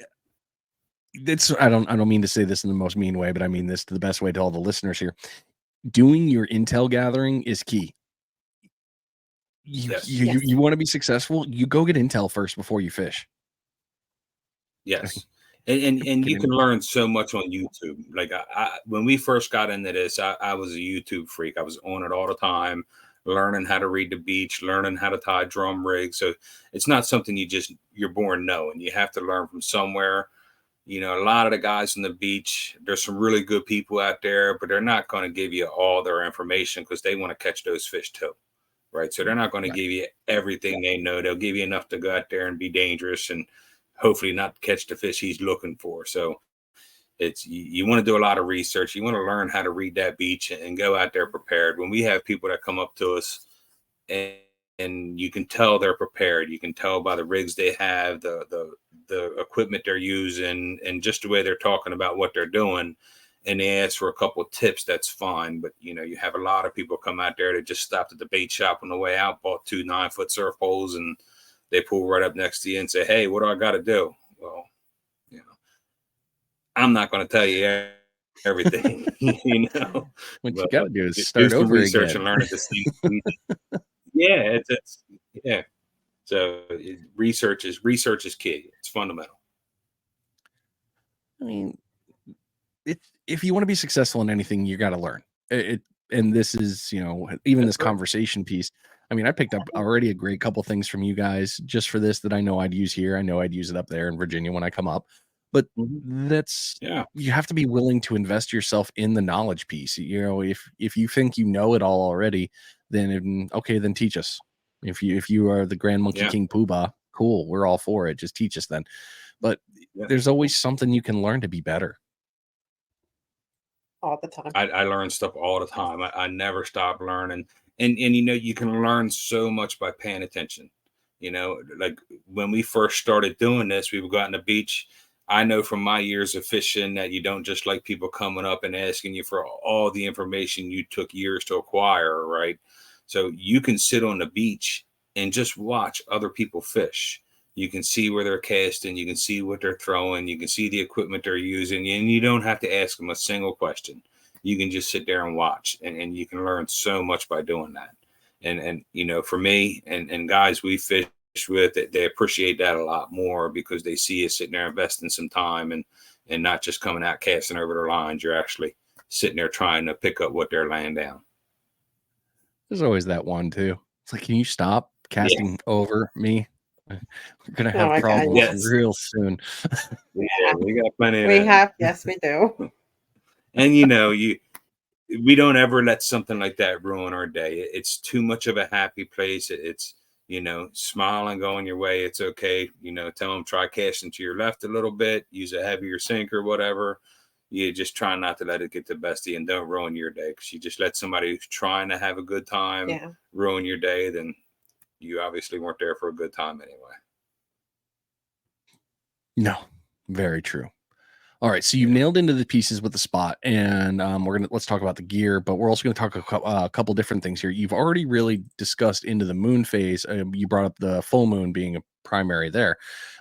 Speaker 1: don't mean to say this in the most mean way, but I mean this to the best way to all the listeners here. Doing your intel gathering is key. You want to be successful, you go get intel first before you fish.
Speaker 2: Yes. And you can learn so much on YouTube. Like when we first got into this, I was a YouTube freak. I was on it all the time, learning how to read the beach, learning how to tie drum rigs. So it's not something you're born knowing. You have to learn from somewhere. A lot of the guys on the beach, there's some really good people out there, but they're not going to give you all their information because they want to catch those fish too. Right. So they're not going to give you everything they know. They'll give you enough to go out there and be dangerous and hopefully not catch the fish he's looking for. So you want to do a lot of research. You want to learn how to read that beach and go out there prepared. When we have people that come up to us and you can tell they're prepared, you can tell by the rigs they have, the equipment they're using, and just the way they're talking about what they're doing, and they ask for a couple of tips, that's fine. But you have a lot of people come out there that just stopped at the bait shop on the way out, bought 2 9-foot surf poles, and they pull right up next to you and say, "Hey, what do I got to do?" Well, I'm not going to tell you everything.
Speaker 1: What you got to do is
Speaker 2: do
Speaker 1: start
Speaker 2: some
Speaker 1: over
Speaker 2: research
Speaker 1: again.
Speaker 2: And learn at the same. Yeah, yeah. So research is key. It's fundamental.
Speaker 1: I mean, if you want to be successful in anything, you got to learn it. And this is, even this conversation piece. I mean, I picked up already a great couple things from you guys just for this that I know I'd use here. I know I'd use it up there in Virginia when I come up. But you have to be willing to invest yourself in the knowledge piece. If you think you know it all already, then teach us. If you are the Grand Monkey King Poobah, cool, we're all for it. Just teach us then. But there's always something you can learn to be better.
Speaker 3: All the time.
Speaker 2: I learn stuff all the time. I never stop learning. And you can learn so much by paying attention. Like when we first started doing this, we would go out on the beach. I know from my years of fishing that you don't just like people coming up and asking you for all the information you took years to acquire, right? So you can sit on the beach and just watch other people fish. You can see where they're casting. You can see what they're throwing. You can see the equipment they're using. And you don't have to ask them a single question. You can just sit there and watch. And you can learn so much by doing that. And for me and guys we fish with, they appreciate that a lot more because they see you sitting there investing some time and not just coming out casting over their lines. You're actually sitting there trying to pick up what they're laying down.
Speaker 1: There's always that one too. It's like, can you stop casting over me? We're gonna have problems real soon.
Speaker 2: Yeah, we got plenty of
Speaker 3: that. Yes, we do.
Speaker 2: And we don't ever let something like that ruin our day. It's too much of a happy place. It's, smile and go on your way. It's okay. Tell them try casting to your left a little bit, use a heavier sink or whatever. You just try not to let it get the best of you and don't ruin your day. Because you just let somebody who's trying to have a good time ruin your day, then you obviously weren't there for a good time anyway.
Speaker 1: No, very true. All right, so you've nailed into the pieces with the spot, and let's talk about the gear, but we're also going to talk a couple different things here. You've already really discussed into the moon phase. You brought up the full moon being a primary there.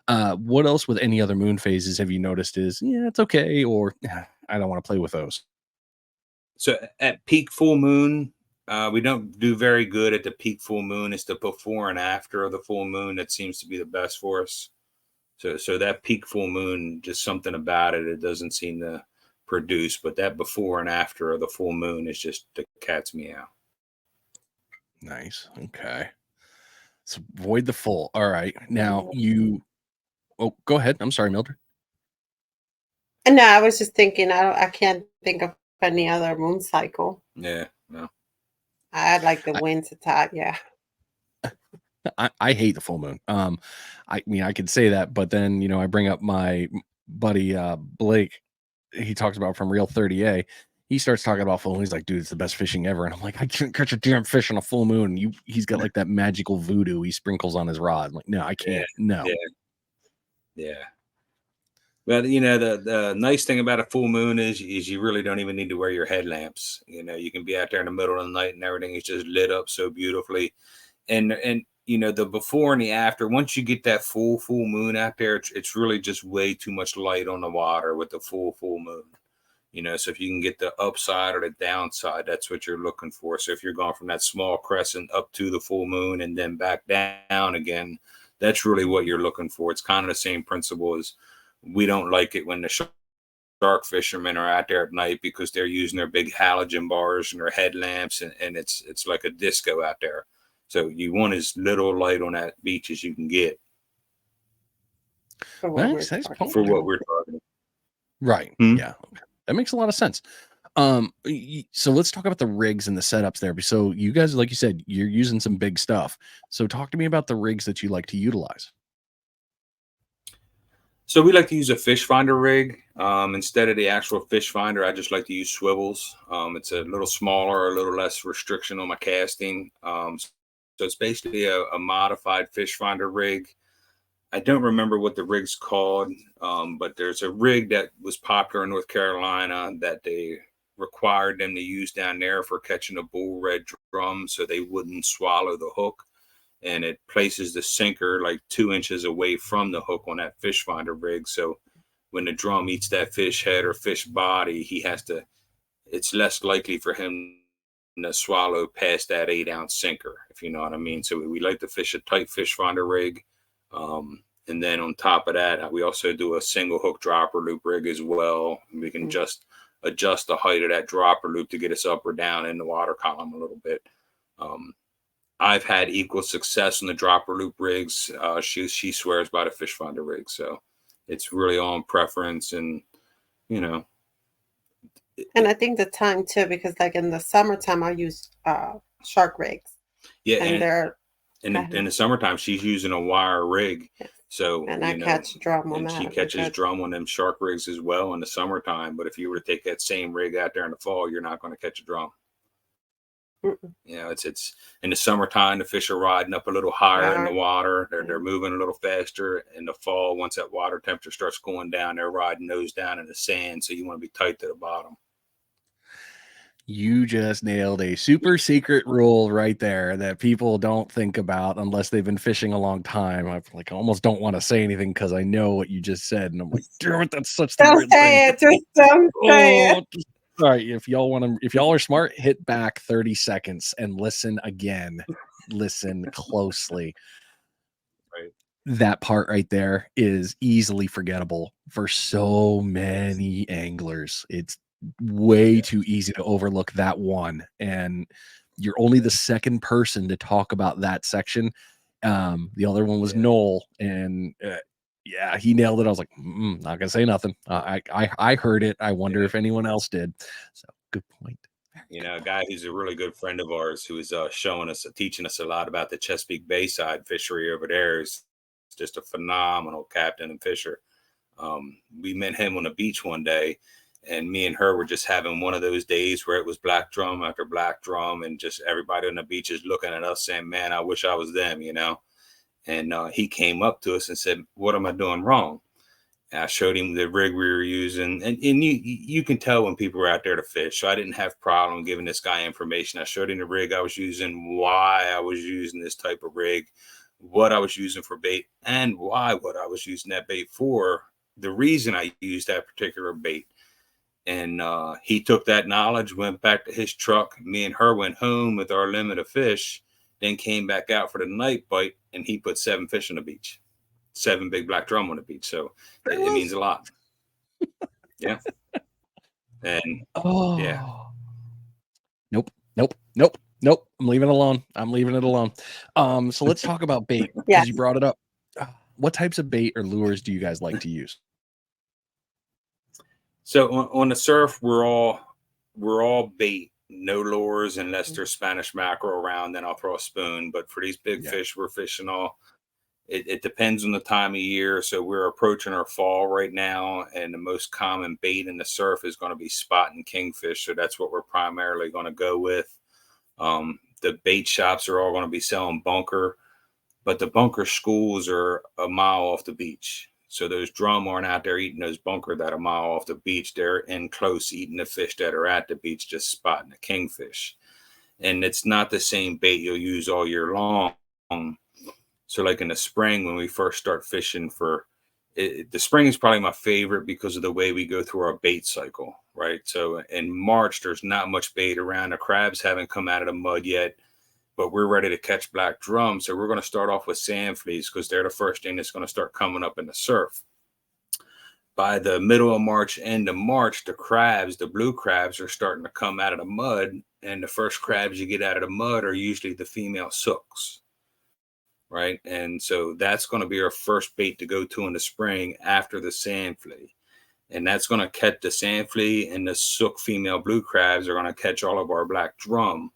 Speaker 1: What else with any other moon phases have you noticed is, it's okay, or I don't want to play with those?
Speaker 2: So at peak full moon, we don't do very good at the peak full moon. It's the before and after of the full moon that seems to be the best for us. So that peak full moon, just something about it, it doesn't seem to produce. But that before and after of the full moon is just the cat's meow.
Speaker 1: Nice. Okay. So avoid the full. All right. Now go ahead. I'm sorry, Mildred.
Speaker 3: No, I was just thinking. I can't think of any other moon cycle.
Speaker 2: Yeah. No.
Speaker 3: I like the winter time. Yeah.
Speaker 1: I hate the full moon. I mean, I could say that, but then, I bring up my buddy, Blake. He talks about from Real 30A. He starts talking about full moon. He's like, dude, it's the best fishing ever. And I'm like, I can't catch a damn fish on a full moon. He's got like that magical voodoo he sprinkles on his rod. I'm like, no, I can't. No.
Speaker 2: Yeah. Well, the nice thing about a full moon is you really don't even need to wear your headlamps. You can be out there in the middle of the night and everything is just lit up so beautifully. And the before and the after, once you get that full moon out there, it's really just way too much light on the water with the full moon. So if you can get the upside or the downside, that's what you're looking for. So if you're going from that small crescent up to the full moon and then back down again, that's really what you're looking for. It's kind of the same principle as we don't like it when the shark fishermen are out there at night because they're using their big halogen bars and their headlamps and it's like a disco out there. So you want as little light on that beach as you can get.
Speaker 3: For what
Speaker 2: we're talking.
Speaker 1: Right. Yeah. Okay. That makes a lot of sense. So let's talk about the rigs and the setups there. So you guys, like you said, you're using some big stuff. So talk to me about the rigs that you like to utilize.
Speaker 2: So we like to use a fish finder rig. Instead of the actual fish finder, I just like to use swivels. It's a little smaller, a little less restriction on my casting. So it's basically a modified fish finder rig. I don't remember what the rig's called, but there's a rig that was popular in North Carolina that they required them to use down there for catching a bull red drum so they wouldn't swallow the hook. And it places the sinker like 2 inches away from the hook on that fish finder rig. So when the drum eats that fish head or fish body, it's less likely for him to swallow past that 8-ounce sinker, if you know what I mean. So we like to fish a tight fish finder rig. And then on top of that, we also do a single hook dropper loop rig as well. We can just adjust the height of that dropper loop to get us up or down in the water column a little bit. I've had equal success on the dropper loop rigs. She swears by the fish finder rig. So it's really on preference and, And
Speaker 3: I think the time too, because like in the summertime, I use shark rigs.
Speaker 2: Yeah. And in the summertime, she's using a wire rig.
Speaker 3: Yes.
Speaker 2: So,
Speaker 3: and I catch drum on that.
Speaker 2: She catches drum on them shark rigs as well in the summertime. But if you were to take that same rig out there in the fall, you're not going to catch a drum. It's in the summertime, the fish are riding up a little higher in the water. They're moving a little faster. In the fall, once that water temperature starts going down, they're riding nose down in the sand. So you want to be tight to the bottom.
Speaker 1: You just nailed a super secret rule right there that people don't think about unless they've been fishing a long time. I almost don't want to say anything because I know what you just said, and I'm like, damn it, that's such the weird thing.
Speaker 3: Just don't say it.
Speaker 1: All right, if y'all are smart, hit back 30 seconds and listen again. Listen closely.
Speaker 2: Right.
Speaker 1: That part right there is easily forgettable for so many anglers. It's way too easy to overlook that one, and you're only the second person to talk about that section. The other one was Noel, and he nailed it. I was like, not gonna say nothing. I heard it. I wonder if anyone else did. So good point.
Speaker 2: You know, a guy who's a really good friend of ours who is teaching us a lot about the Chesapeake Bay side fishery over there. Is just a phenomenal captain and fisher. We met him on the beach one day, and me and her were just having one of those days where it was black drum after black drum, and just everybody on the beach is looking at us saying, "Man, I wish I was them," you know. And he came up to us and said, "What am I doing wrong?" And I showed him the rig we were using, and you can tell when people are out there to fish. So I didn't have problem giving this guy information. I showed him the rig I was using, why I was using this type of rig, what I was using for bait, and why what I was using that bait for, the reason I used that particular bait. And he took that knowledge, went back to his truck. Me and her went home with our limit of fish, then came back out for the night bite, and he put 7 fish on the beach. 7 big black drum on the beach. So it means a lot. Yeah. And yeah.
Speaker 1: Nope. I'm leaving it alone. So let's talk about bait, because
Speaker 3: Yes.
Speaker 1: you brought it up. What types of bait or lures do you guys like to use?
Speaker 2: So on the surf, we're all bait, no lures unless there's Spanish mackerel around, then I'll throw a spoon. But for these big fish, we're fishing all. It depends on the time of year. So we're approaching our fall right now, and the most common bait in the surf is going to be spot and kingfish. So that's what we're primarily going to go with. The bait shops are all going to be selling bunker, but the bunker schools are a mile off the beach. So those drum aren't out there eating those bunker that a mile off the beach. They're in close eating the fish that are at the beach, just spotting the kingfish. And it's not the same bait you'll use all year long. So like in the spring, when we first start fishing the spring is probably my favorite because of the way we go through our bait cycle, right? So in March, there's not much bait around. The crabs haven't come out of the mud yet, but we're ready to catch black drum. So we're going to start off with sand fleas because they're the first thing that's going to start coming up in the surf. By the middle of March, end of March, the blue crabs are starting to come out of the mud. And the first crabs you get out of the mud are usually the female sooks. Right. And so that's going to be our first bait to go to in the spring after the sand flea. And that's going to catch the sand flea, and the sook female blue crabs are going to catch all of our black drum.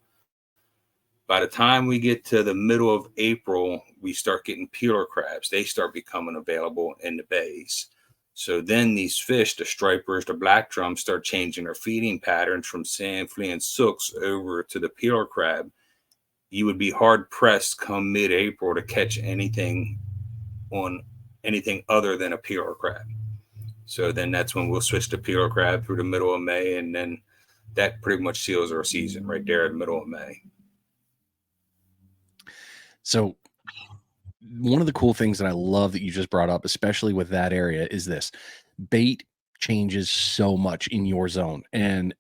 Speaker 2: By the time we get to the middle of April, we start getting peeler crabs. They start becoming available in the bays. So then these fish, the stripers, the black drum, start changing their feeding patterns from sand flea and sooks over to the peeler crab. You would be hard pressed come mid-April to catch anything other than a peeler crab. So then that's when we'll switch to peeler crab through the middle of May, and then that pretty much seals our season right there in the middle of May.
Speaker 1: So one of the cool things that I love that you just brought up, especially with that area, is this: bait changes so much in your zone, and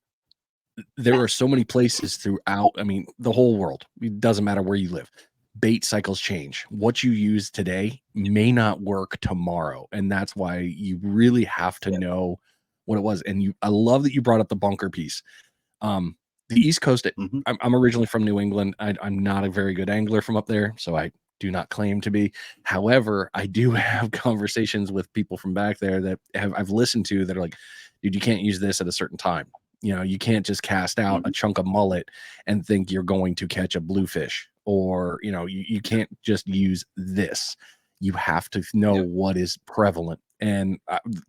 Speaker 1: there are so many places throughout, I mean, the whole world. It doesn't matter where you live. Bait cycles change. What you use today may not work tomorrow. And that's why you really have to know what it was. And I love that you brought up the bunker piece. The East Coast, I'm originally from New England. I'm not a very good angler from up there, so I do not claim to be. However, I do have conversations with people from back there that I've listened to that are like, dude, you can't use this at a certain time. You know, you can't just cast out a chunk of mullet and think you're going to catch a bluefish, or, you know, you can't just use this. You have to know what is prevalent. And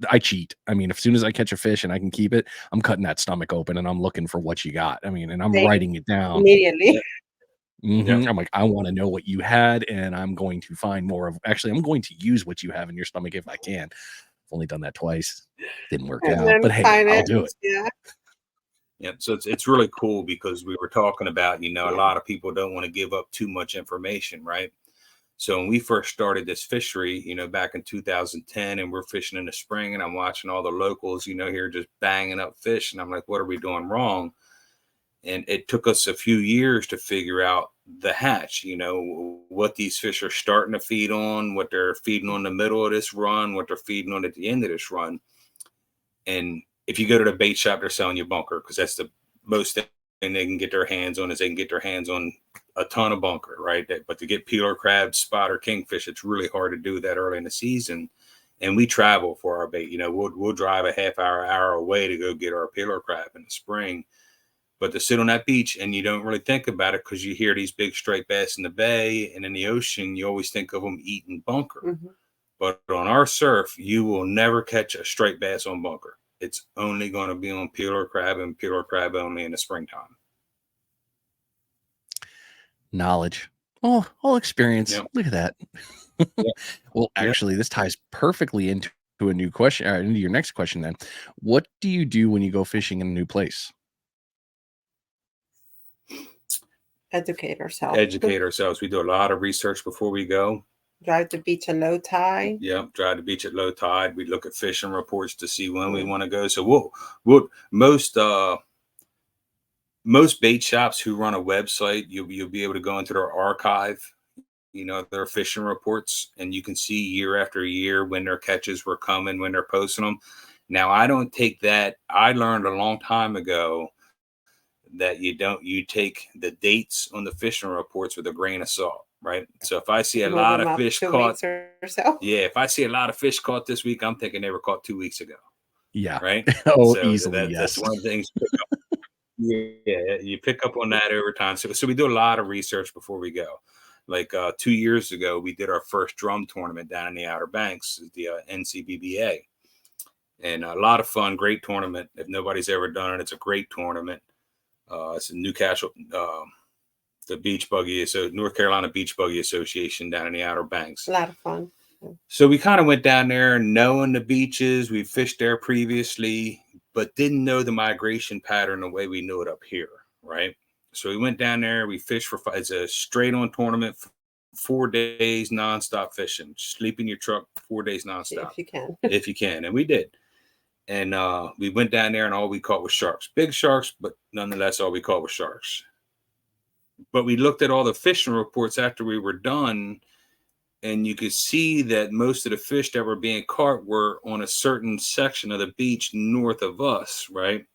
Speaker 1: I cheat. I mean, as soon as I catch a fish and I can keep it, I'm cutting that stomach open and I'm looking for what you got. I mean, and I'm writing it down
Speaker 3: immediately.
Speaker 1: I'm like, I want to know what you had, and I'm going to find more of. Actually, I'm going to use what you have in your stomach if I can. I've only done that twice. Didn't work out, but hey, I'll do it.
Speaker 2: Yeah, so it's really cool because we were talking about, you know, a lot of people don't want to give up too much information, right? So when we first started this fishery, you know, back in 2010, and we're fishing in the spring, and I'm watching all the locals, you know, here just banging up fish, and I'm like, what are we doing wrong? And it took us a few years to figure out the hatch, you know, what these fish are starting to feed on, what they're feeding on the middle of this run, what they're feeding on at the end of this run. And if you go to the bait shop, they're selling you bunker, because that's the most thing they can get their hands on, is they can get their hands on a ton of bunker, right? But to get peeler crab, spot, or kingfish, it's really hard to do that early in the season. And we travel for our bait. You know, we'll drive a half hour away to go get our peeler crab in the spring. But to sit on that beach and you don't really think about it because you hear these big striped bass in the bay and in the ocean, you always think of them eating bunker.
Speaker 3: Mm-hmm.
Speaker 2: But on our surf, you will never catch a striped bass on bunker. It's only going to be on peeler crab and peeler crab only in the springtime.
Speaker 1: Knowledge. Oh, all experience.
Speaker 2: Yep.
Speaker 1: Look at that.
Speaker 2: Yep.
Speaker 1: Well, actually, this ties perfectly into a new question, into your next question then. What do you do when you go fishing in a new place?
Speaker 3: Educate ourselves.
Speaker 2: Educate ourselves. We do a lot of research before we go.
Speaker 3: Drive the beach at low tide.
Speaker 2: Yep, drive the beach at low tide. We look at fishing reports to see when we want to go. So we'll most bait shops who run a website, you'll be able to go into their archive, their fishing reports, and you can see year after year when their catches were coming, when they're posting them. Now, I don't take that. I learned a long time ago that you take the dates on the fishing reports with a grain of salt, right? So if I see a lot of fish caught, if I see a lot of fish caught this week, I'm thinking they were caught 2 weeks ago.
Speaker 1: Yeah.
Speaker 2: Right.
Speaker 1: Oh,
Speaker 2: so
Speaker 1: easily. Yes.
Speaker 2: That's one of the things. Yeah, you pick up on that over time. So we do a lot of research before we go. Like 2 years ago, we did our first drum tournament down in the Outer Banks, the NCBBA, and a lot of fun, great tournament. If nobody's ever done it, it's a great tournament. It's in Newcastle, the North Carolina Beach Buggy Association down in the Outer Banks.
Speaker 3: A lot of fun.
Speaker 2: So we kind of went down there knowing the beaches. We fished there previously, but didn't know the migration pattern the way we knew it up here, right? So we went down there. We fished it's a straight-on tournament, 4 days nonstop fishing. Sleep in your truck 4 days nonstop.
Speaker 3: If you can.
Speaker 2: If you can, and we did. And we went down there, and all we caught was sharks. Big sharks, but nonetheless, all we caught was sharks. But we looked at all the fishing reports after we were done, and you could see that most of the fish that were being caught were on a certain section of the beach north of us, right?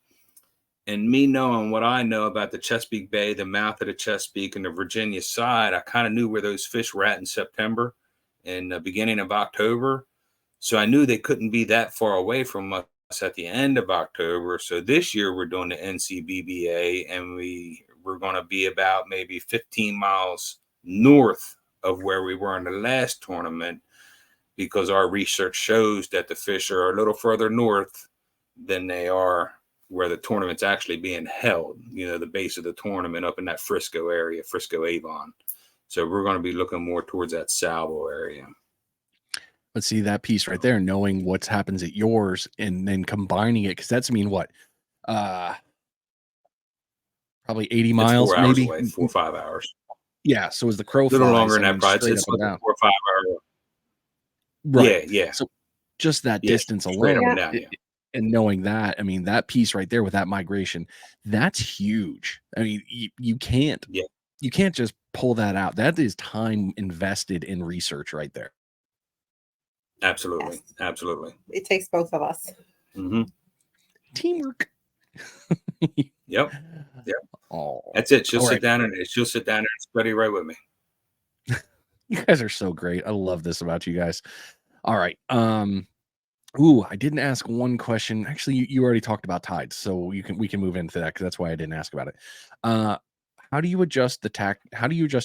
Speaker 2: And me knowing what I know about the Chesapeake Bay, the mouth of the Chesapeake, and the Virginia side, I kind of knew where those fish were at in September and the beginning of October. So I knew they couldn't be that far away from us at the end of October. So this year we're doing the NCBBA, and we're going to be about maybe 15 miles north of where we were in the last tournament, because our research shows that the fish are a little further north than they are where the tournament's actually being held, the base of the tournament up in that Frisco area, Frisco Avon. So we're going to be looking more towards that Salvo area.
Speaker 1: Let's see that piece right there, knowing what happens at yours and then combining it, because that's what probably 80 miles,
Speaker 2: 4 hours
Speaker 1: maybe
Speaker 2: away, 4 or 5 hours.
Speaker 1: Yeah. So as the crow flies,
Speaker 2: a little longer than that, probably. It's 4 or 5 hours.
Speaker 1: Right.
Speaker 2: Yeah.
Speaker 1: So just that distance alone, and knowing that, I mean, that piece right there with that migration, that's huge. I mean, you can't just pull that out. That is time invested in research right there.
Speaker 2: Absolutely. Yes. Absolutely.
Speaker 3: It takes both of us.
Speaker 2: Mm-hmm.
Speaker 1: Teamwork.
Speaker 2: Yep.
Speaker 1: Oh,
Speaker 2: that's it. She'll sit down and study right with me.
Speaker 1: You guys are so great. I love this about you guys. All right. Ooh, I didn't ask one question. Actually, you already talked about tides, so we can move into that, because that's why I didn't ask about it. How do you adjust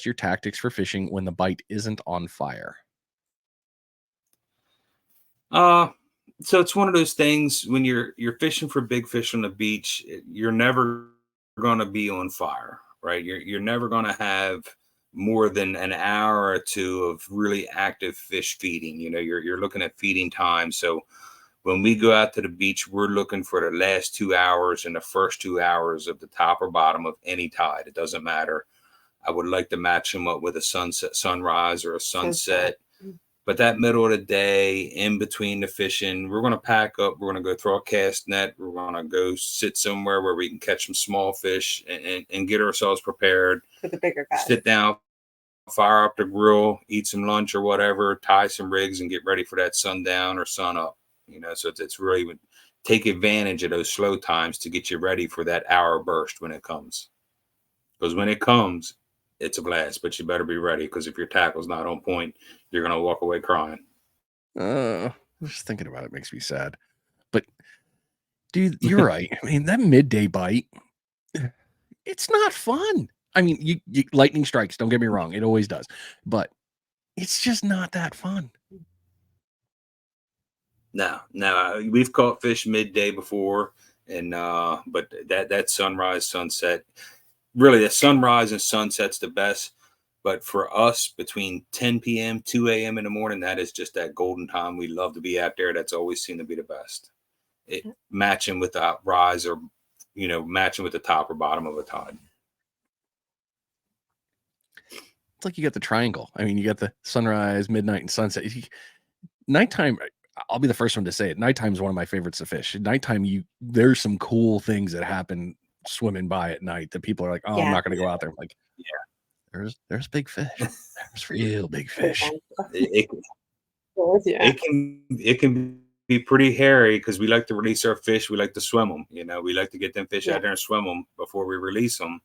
Speaker 1: your tactics for fishing when the bite isn't on fire?
Speaker 2: So it's one of those things when you're fishing for big fish on the beach, you're never going to be on fire, right? You're never going to have more than an hour or two of really active fish feeding. You're looking at feeding time. So when we go out to the beach, we're looking for the last 2 hours and the first 2 hours of the top or bottom of any tide. It doesn't matter. I would like to match them up with a sunrise or a sunset. But that middle of the day, in between the fishing, we're going to pack up. We're going to go throw a cast net. We're going to go sit somewhere where we can catch some small fish and get ourselves prepared
Speaker 3: for the bigger guys.
Speaker 2: Sit down, fire up the grill, eat some lunch or whatever, tie some rigs, and get ready for that sundown or sun up. So it's really take advantage of those slow times to get you ready for that hour burst when it comes. Because when it comes, it's a blast, but you better be ready, because if your tackle's not on point, you're going to walk away crying.
Speaker 1: Just thinking about it makes me sad. But, dude, you're right. I mean, that midday bite, It's not fun. I mean, you lightning strikes, don't get me wrong, it always does. But it's just not that fun.
Speaker 2: No, we've caught fish midday before, and but that sunrise, sunset, really the sunrise and sunset's the best. But for us, between 10 p.m., 2 a.m. in the morning, that is just that golden time. We love to be out there. That's always seemed to be the best. Matching with the rise, or matching with the top or bottom of a tide.
Speaker 1: It's like you got the triangle. I mean, you got the sunrise, midnight, and sunset. Nighttime, I'll be the first one to say it. Nighttime is one of my favorites to fish. At nighttime, there's some cool things that happen swimming by at night that people are like, "Oh, I'm not going to go out there." I'm like, yeah, there's big fish. There's real big fish.
Speaker 2: It can be pretty hairy because we like to release our fish. We like to swim them. We like to get them fish out there and swim them before we release them.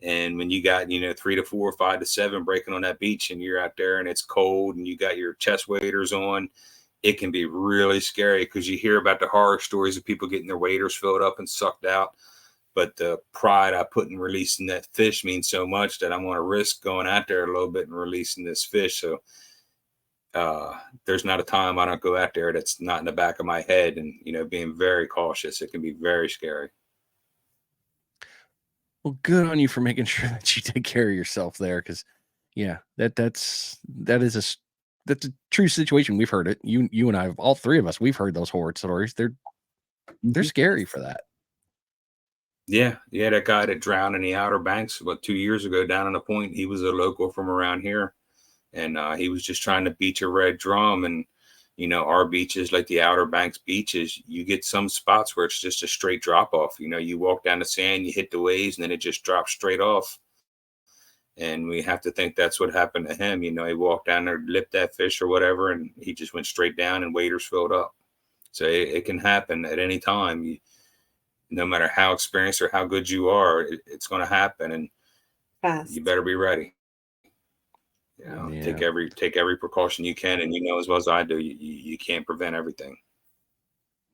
Speaker 2: And when you got 3 to 4, 5 to 7 breaking on that beach, and you're out there and it's cold and you got your chest waders on, it can be really scary because you hear about the horror stories of people getting their waders filled up and sucked out. But the pride I put in releasing that fish means so much that I'm going to risk going out there a little bit and releasing this fish. So there's not a time I don't go out there that's not in the back of my head, and being very cautious. It can be very scary.
Speaker 1: Well, good on you for making sure that you take care of yourself there, because that's a true situation. We've heard it. You and I, all three of us, we've heard those horror stories. They're scary for that.
Speaker 2: Yeah, that guy that drowned in the Outer Banks 2 years ago down on the point. He was a local from around here, and he was just trying to beach a red drum. And our beaches, like the Outer Banks beaches, you get some spots where it's just a straight drop off. You walk down the sand, you hit the waves, and then it just drops straight off. And we have to think that's what happened to him. He walked down there, lipped that fish or whatever, and he just went straight down, and waders filled up. So it can happen at any time. No matter how experienced or how good you are, it's going to happen, and fast. You better be ready. Take every precaution you can, and as well as I do, you can't prevent everything.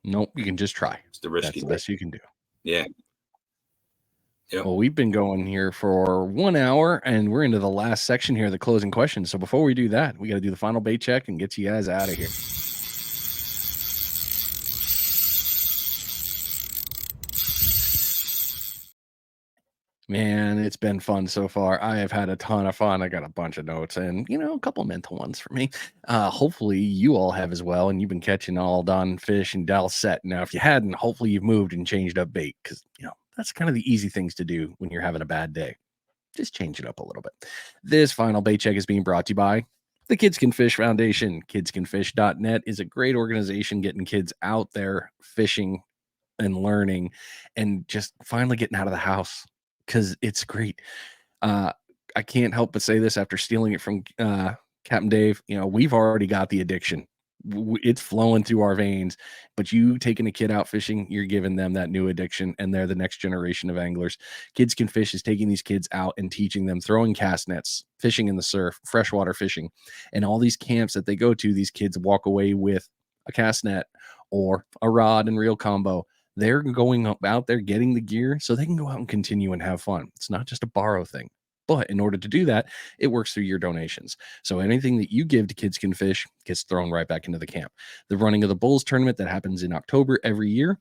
Speaker 1: Nope, you can just try.
Speaker 2: It's the risk.
Speaker 1: That's the best you can do.
Speaker 2: Yeah. Yep.
Speaker 1: Well, we've been going here for 1 hour, and we're into the last section here, the closing questions. So before we do that, we got to do the final bait check and get you guys out of here. Man, it's been fun so far. I have had a ton of fun. I got a bunch of notes and, a couple mental ones for me. Hopefully you all have as well, and you've been catching all done fish and Dell set. Now, if you hadn't, hopefully you've moved and changed up bait, because, that's kind of the easy things to do when you're having a bad day. Just change it up a little bit. This final bait check is being brought to you by the Kids Can Fish Foundation. Kidscanfish.net is a great organization getting kids out there fishing and learning and just finally getting out of the house, because it's great. I can't help but say this after stealing it from Captain Dave. We've already got the addiction. It's flowing through our veins, but you taking a kid out fishing, you're giving them that new addiction, and they're the next generation of anglers. Kids Can Fish is taking these kids out and teaching them throwing cast nets, fishing in the surf, freshwater fishing, and all these camps that they go to, these kids walk away with a cast net or a rod and reel combo. They're going out there getting the gear so they can go out and continue and have fun. It's not just a borrow thing. But in order to do that, it works through your donations. So anything that you give to Kids Can Fish gets thrown right back into the camp. The running of the Bulls tournament that happens in October every year,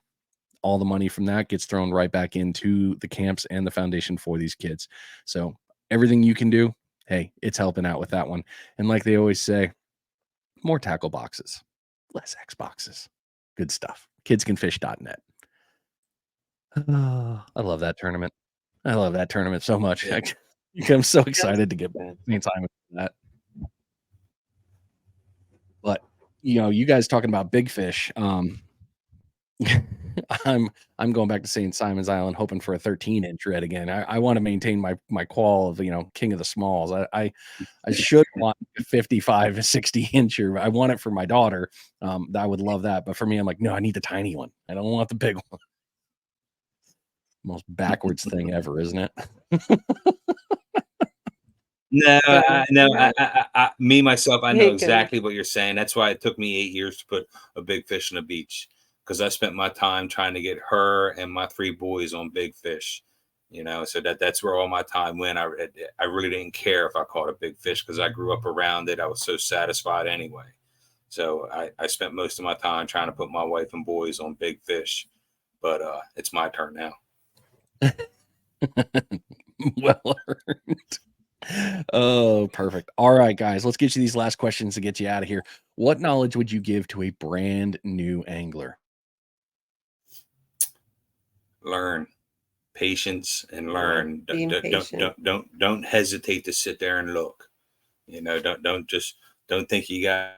Speaker 1: all the money from that gets thrown right back into the camps and the foundation for these kids. So everything you can do, hey, it's helping out with that one. And like they always say, more tackle boxes, less X boxes. Good stuff. Kidscanfish.net. I love that tournament. I love that tournament so much. Yeah. I'm so excited to get St. Simon for that. But you guys talking about big fish. I'm going back to St. Simon's Island, hoping for a 13-inch red again. I want to maintain my qual of king of the smalls. I should want a 55, 60-incher. I want it for my daughter. I would love that, but for me, I'm like, no, I need the tiny one. I don't want the big one. Most backwards thing ever, isn't it?
Speaker 2: No, I me myself, I know exactly what you're saying. That's why it took me 8 years to put a big fish on the beach, because I spent my time trying to get her and my 3 boys on big fish. you know, so that's where all my time went. I really didn't care if I caught a big fish because I grew up around it. I was so satisfied anyway. So I spent most of my time trying to put my wife and boys on big fish, but it's my turn now.
Speaker 1: Well earned. Oh, perfect. All right, guys, let's get you these last questions to get you out of here. What knowledge would you give to a brand new angler?
Speaker 2: Learn. Patience and learn.
Speaker 3: Being patient.
Speaker 2: Don't hesitate to sit there and look. You know, don't think you got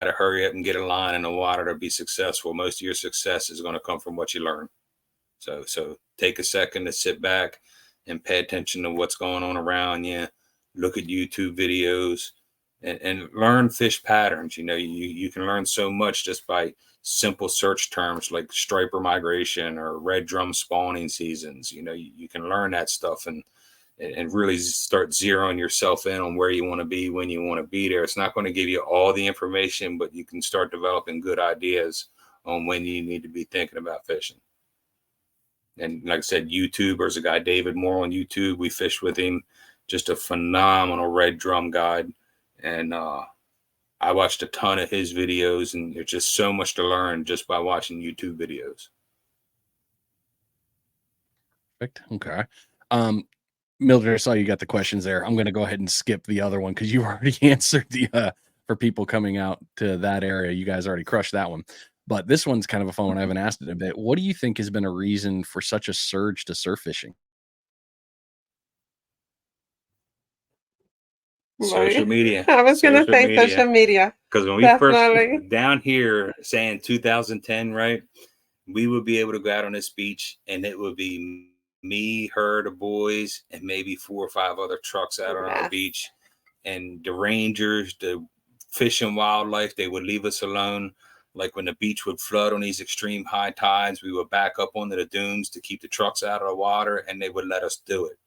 Speaker 2: to hurry up and get a line in the water to be successful. Most of your success is going to come from what you learn. So take a second to sit back and pay attention to what's going on around you. Look at YouTube videos and learn fish patterns. You know, you can learn so much just by simple search terms like striper migration or red drum spawning seasons. You know, you can learn that stuff and really start zeroing yourself in on where you want to be when you want to be there. It's not going to give you all the information, but you can start developing good ideas on when you need to be thinking about fishing. And like I said, YouTube, there's a guy, David Moore, on YouTube. We fished with him, just a phenomenal red drum guide. And I watched a ton of his videos, and there's just so much to learn just by watching YouTube videos.
Speaker 1: Perfect. Okay. Mildred, I saw you got the questions there. I'm going to go ahead and skip the other one because you already answered the for people coming out to that area. You guys already crushed that one. But this one's kind of a fun one. I haven't asked it a bit. What do you think has been a reason for such a surge to surf fishing?
Speaker 2: Social media.
Speaker 3: I was going to say social media.
Speaker 2: Because when we first down here saying 2010, right, we would be able to go out on this beach and it would be me, her, the boys, and maybe 4 or 5 other trucks out on our beach. And the rangers, the fish and wildlife, they would leave us alone. Like when the beach would flood on these extreme high tides, we would back up onto the dunes to keep the trucks out of the water, and they would let us do it.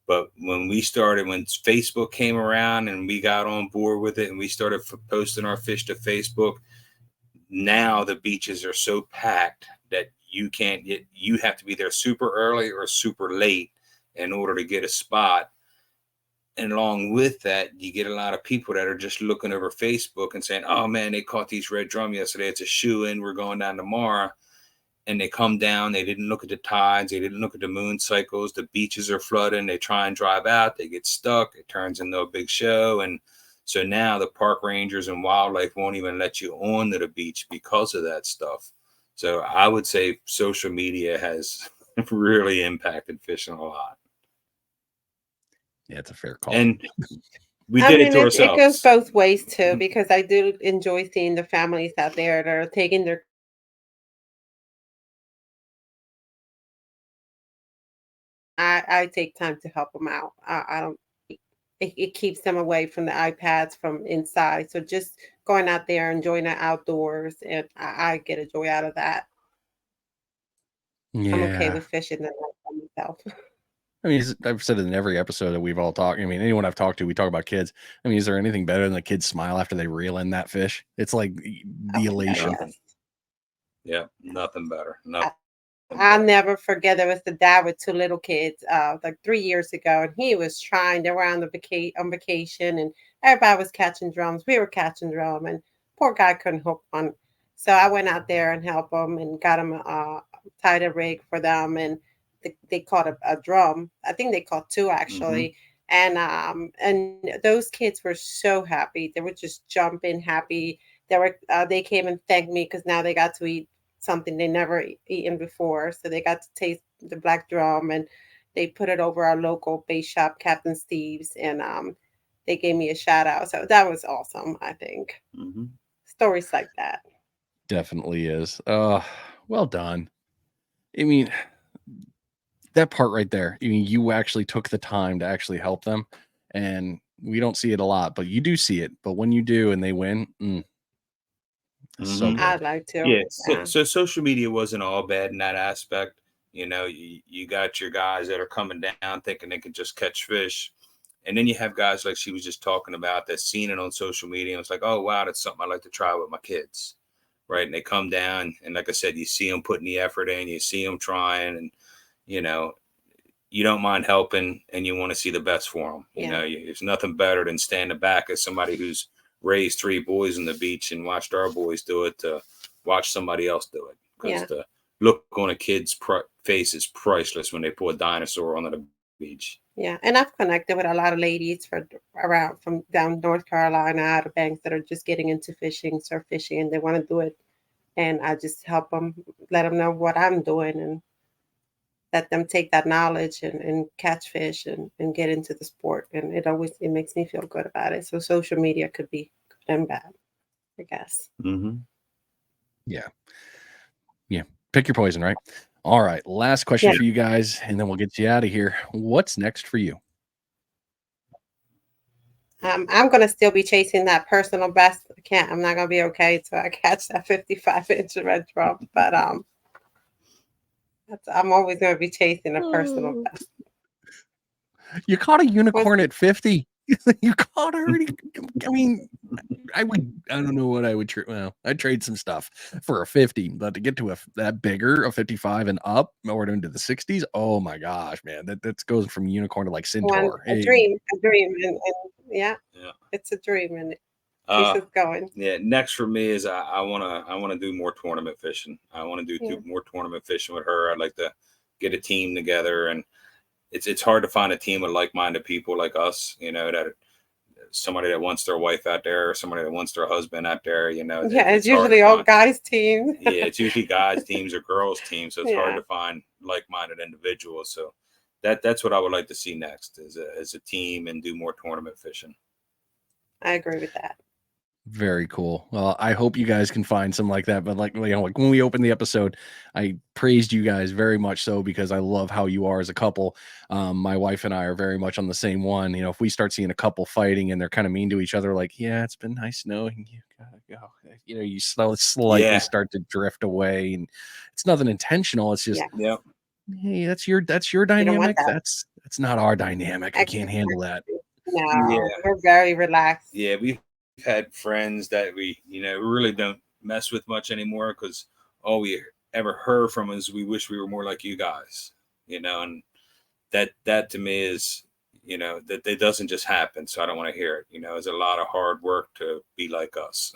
Speaker 2: But when Facebook came around and we got on board with it and we started posting our fish to Facebook, now the beaches are so packed that you have to be there super early or super late in order to get a spot. And along with that, you get a lot of people that are just looking over Facebook and saying, oh man, they caught these red drum yesterday. It's a shoe in. We're going down tomorrow. And they come down. They didn't look at the tides. They didn't look at the moon cycles. The beaches are flooding. They try and drive out. They get stuck. It turns into a big show. And so now the park rangers and wildlife won't even let you onto the beach because of that stuff. So I would say social media has really impacted fishing a lot.
Speaker 1: Yeah, it's a fair call.
Speaker 2: And we did it to ourselves.
Speaker 3: It goes both ways too, because I do enjoy seeing the families out there that are taking their I take time to help them out. I don't. It keeps them away from the iPads from inside. So just going out there, enjoying the outdoors, and I get a joy out of that.
Speaker 1: Yeah.
Speaker 3: I'm okay with fishing that myself.
Speaker 1: I mean, I've said it in every episode that we've all talked. I mean, anyone I've talked to, we talk about kids. I mean, is there anything better than the kids smile after they reel in that fish? It's like the elation.
Speaker 3: Yes.
Speaker 2: Yeah, nothing better. Nothing.
Speaker 3: I'll never forget. There was the dad with 2 little kids, like 3 years ago, and he was trying. They were on vacation, and everybody was catching drums. We were catching drum, and poor guy couldn't hook one. So I went out there and helped him and got him tied a rig for them, and they caught a drum. I think they caught 2 actually. Mm-hmm. And those kids were so happy. They were just jumping happy. They came and thanked me because now they got to eat something they never eaten before. So they got to taste the black drum, and they put it over our local bait shop, Captain Steve's, and they gave me a shout out. So that was awesome, I think. Mm-hmm. Stories like that.
Speaker 1: Definitely is. Well done. I mean, that part right there, I mean, you actually took the time to actually help them, and we don't see it a lot, but you do see it. But when you do and they win, so good.
Speaker 3: I'd like to.
Speaker 2: Yeah. So social media wasn't all bad in that aspect. You know, you got your guys that are coming down thinking they can just catch fish. And then you have guys like she was just talking about that seen it on social media. And it's like, oh, wow, that's something I'd like to try with my kids. Right. And they come down. And like I said, you see them putting the effort in. You see them trying. And, you know, you don't mind helping and you want to see the best for them. You know, there's nothing better than standing back as somebody who's raised 3 boys on the beach and watched our boys do it to watch somebody else do it. Because the look on a kid's face is priceless when they pull a dinosaur onto the beach.
Speaker 3: Yeah, and I've connected with a lot of ladies from down North Carolina, Outer Banks, that are just getting into fishing, surf fishing, and they want to do it. And I just help them, let them know what I'm doing, and let them take that knowledge and catch fish and get into the sport. And it makes me feel good about it. So social media could be good and bad, I guess.
Speaker 1: Mm-hmm. Yeah. Pick your poison, right? All right. Last question for you guys, and then we'll get you out of here. What's next for you?
Speaker 3: I'm going to still be chasing that personal best. I'm not going to be okay until I catch that 55-inch red drum. But I'm always going to be chasing a personal best.
Speaker 1: You caught a unicorn at 50. You caught already. I mean, I don't know what I would trade. Well, I'd trade some stuff for a 50, but to get to that bigger, a 55 and up, or into the 60s, oh my gosh, man, that goes from unicorn to like centaur.
Speaker 3: A dream, and it's a dream, and it keeps us going.
Speaker 2: Yeah, next for me is I want to do more tournament fishing. I want to do more tournament fishing with her. I'd like to get a team together, and it's hard to find a team of like-minded people like us, you know, that somebody that wants their wife out there, or somebody that wants their husband out there, you know.
Speaker 3: It's usually all guys teams.
Speaker 2: Yeah, it's usually guys teams or girls teams, so it's hard to find like-minded individuals. So that's what I would like to see next, is a team, and do more tournament fishing.
Speaker 3: I agree with that.
Speaker 1: Very cool. Well, I hope you guys can find some like that. But like when we opened the episode, I praised you guys very much so, because I love how you are as a couple. My wife and I are very much on the same one. You know, if we start seeing a couple fighting and they're kind of mean to each other, like, yeah, it's been nice knowing you. Gotta go. You know, you slightly start to drift away, and it's nothing intentional. It's just, hey, that's your dynamic. That's not our dynamic. I can't handle that.
Speaker 3: No, we're very relaxed.
Speaker 2: Yeah, we've had friends that we really don't mess with much anymore, because all we ever heard from is, we wish we were more like you guys, you know. And that to me is, you know, that it doesn't just happen. So I don't want to hear it. You know, it's a lot of hard work to be like us.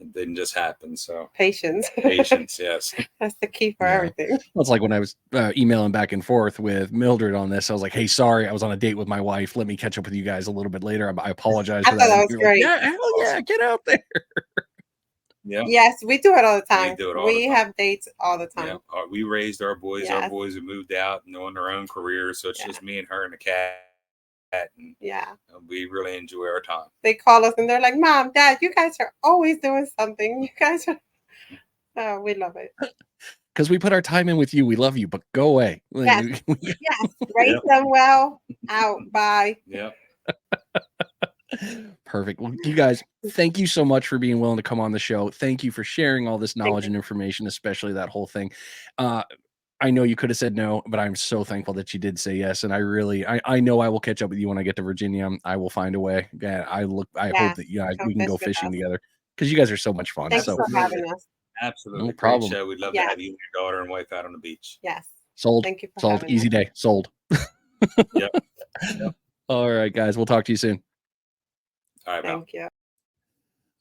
Speaker 2: It didn't just happen. So
Speaker 3: patience,
Speaker 2: yes,
Speaker 3: that's the key for everything.
Speaker 1: Well, it's like when I was emailing back and forth with Mildred on this, I was like, hey, sorry, I was on a date with my wife. Let me catch up with you guys a little bit later. I apologize for that.
Speaker 3: That was great.
Speaker 1: Like, hell yeah, get out there.
Speaker 2: Yeah.
Speaker 3: Yes, we do it all the time.
Speaker 2: We
Speaker 3: have dates all the time.
Speaker 2: Yeah. We raised our boys. Yes. Our boys have moved out and on their own careers, so it's just me and her and the cat. And we really enjoy our time.
Speaker 3: They call us and they're like, Mom, Dad, you guys are always doing something. You guys are we love it.
Speaker 1: Because we put our time in with you. We love you, but go away.
Speaker 3: Yes. Raise them well. Out. Bye.
Speaker 2: Yep.
Speaker 1: Perfect. Well, you guys, thank you so much for being willing to come on the show. Thank you for sharing all this knowledge and information, especially that whole thing. I know you could have said no, but I'm so thankful that you did say yes. And I know I will catch up with you when I get to Virginia. I will find a way. I hope that we can go fishing together, because you guys are so much fun.
Speaker 3: Thanks for having us.
Speaker 2: Absolutely.
Speaker 1: No problem.
Speaker 2: We'd love to have you and your daughter and wife out on the beach.
Speaker 3: Yes.
Speaker 1: Sold.
Speaker 3: Thank you for
Speaker 1: Sold. Easy
Speaker 3: us.
Speaker 1: day. Sold.
Speaker 2: Yep.
Speaker 1: All right, guys. We'll talk to you soon.
Speaker 2: All right.
Speaker 3: Thank you.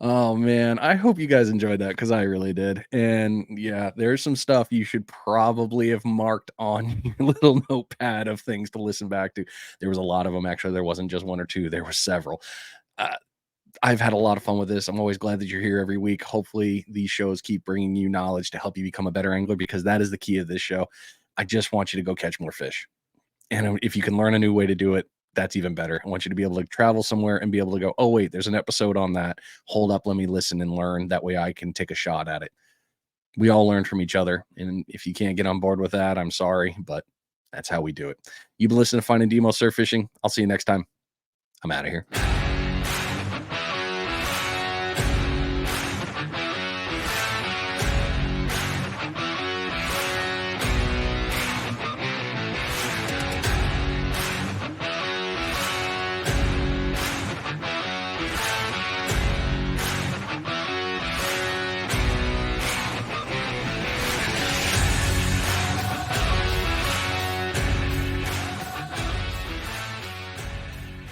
Speaker 1: Oh man, I hope you guys enjoyed that, because I really did. And yeah, there's some stuff you should probably have marked on your little notepad of things to listen back to. There was a lot of them, actually. There wasn't just one or two, there were several. I've had a lot of fun with this. I'm always glad that you're here every week. Hopefully these shows keep bringing you knowledge to help you become a better angler, because that is the key of this show. I just want you to go catch more fish. And if you can learn a new way to do it, that's even better. I want you to be able to travel somewhere and be able to go, oh, wait, there's an episode on that. Hold up, let me listen and learn. That way I can take a shot at it. We all learn from each other. And if you can't get on board with that, I'm sorry, but that's how we do it. You've been listening to Finding Demo Surf Fishing. I'll see you next time. I'm out of here.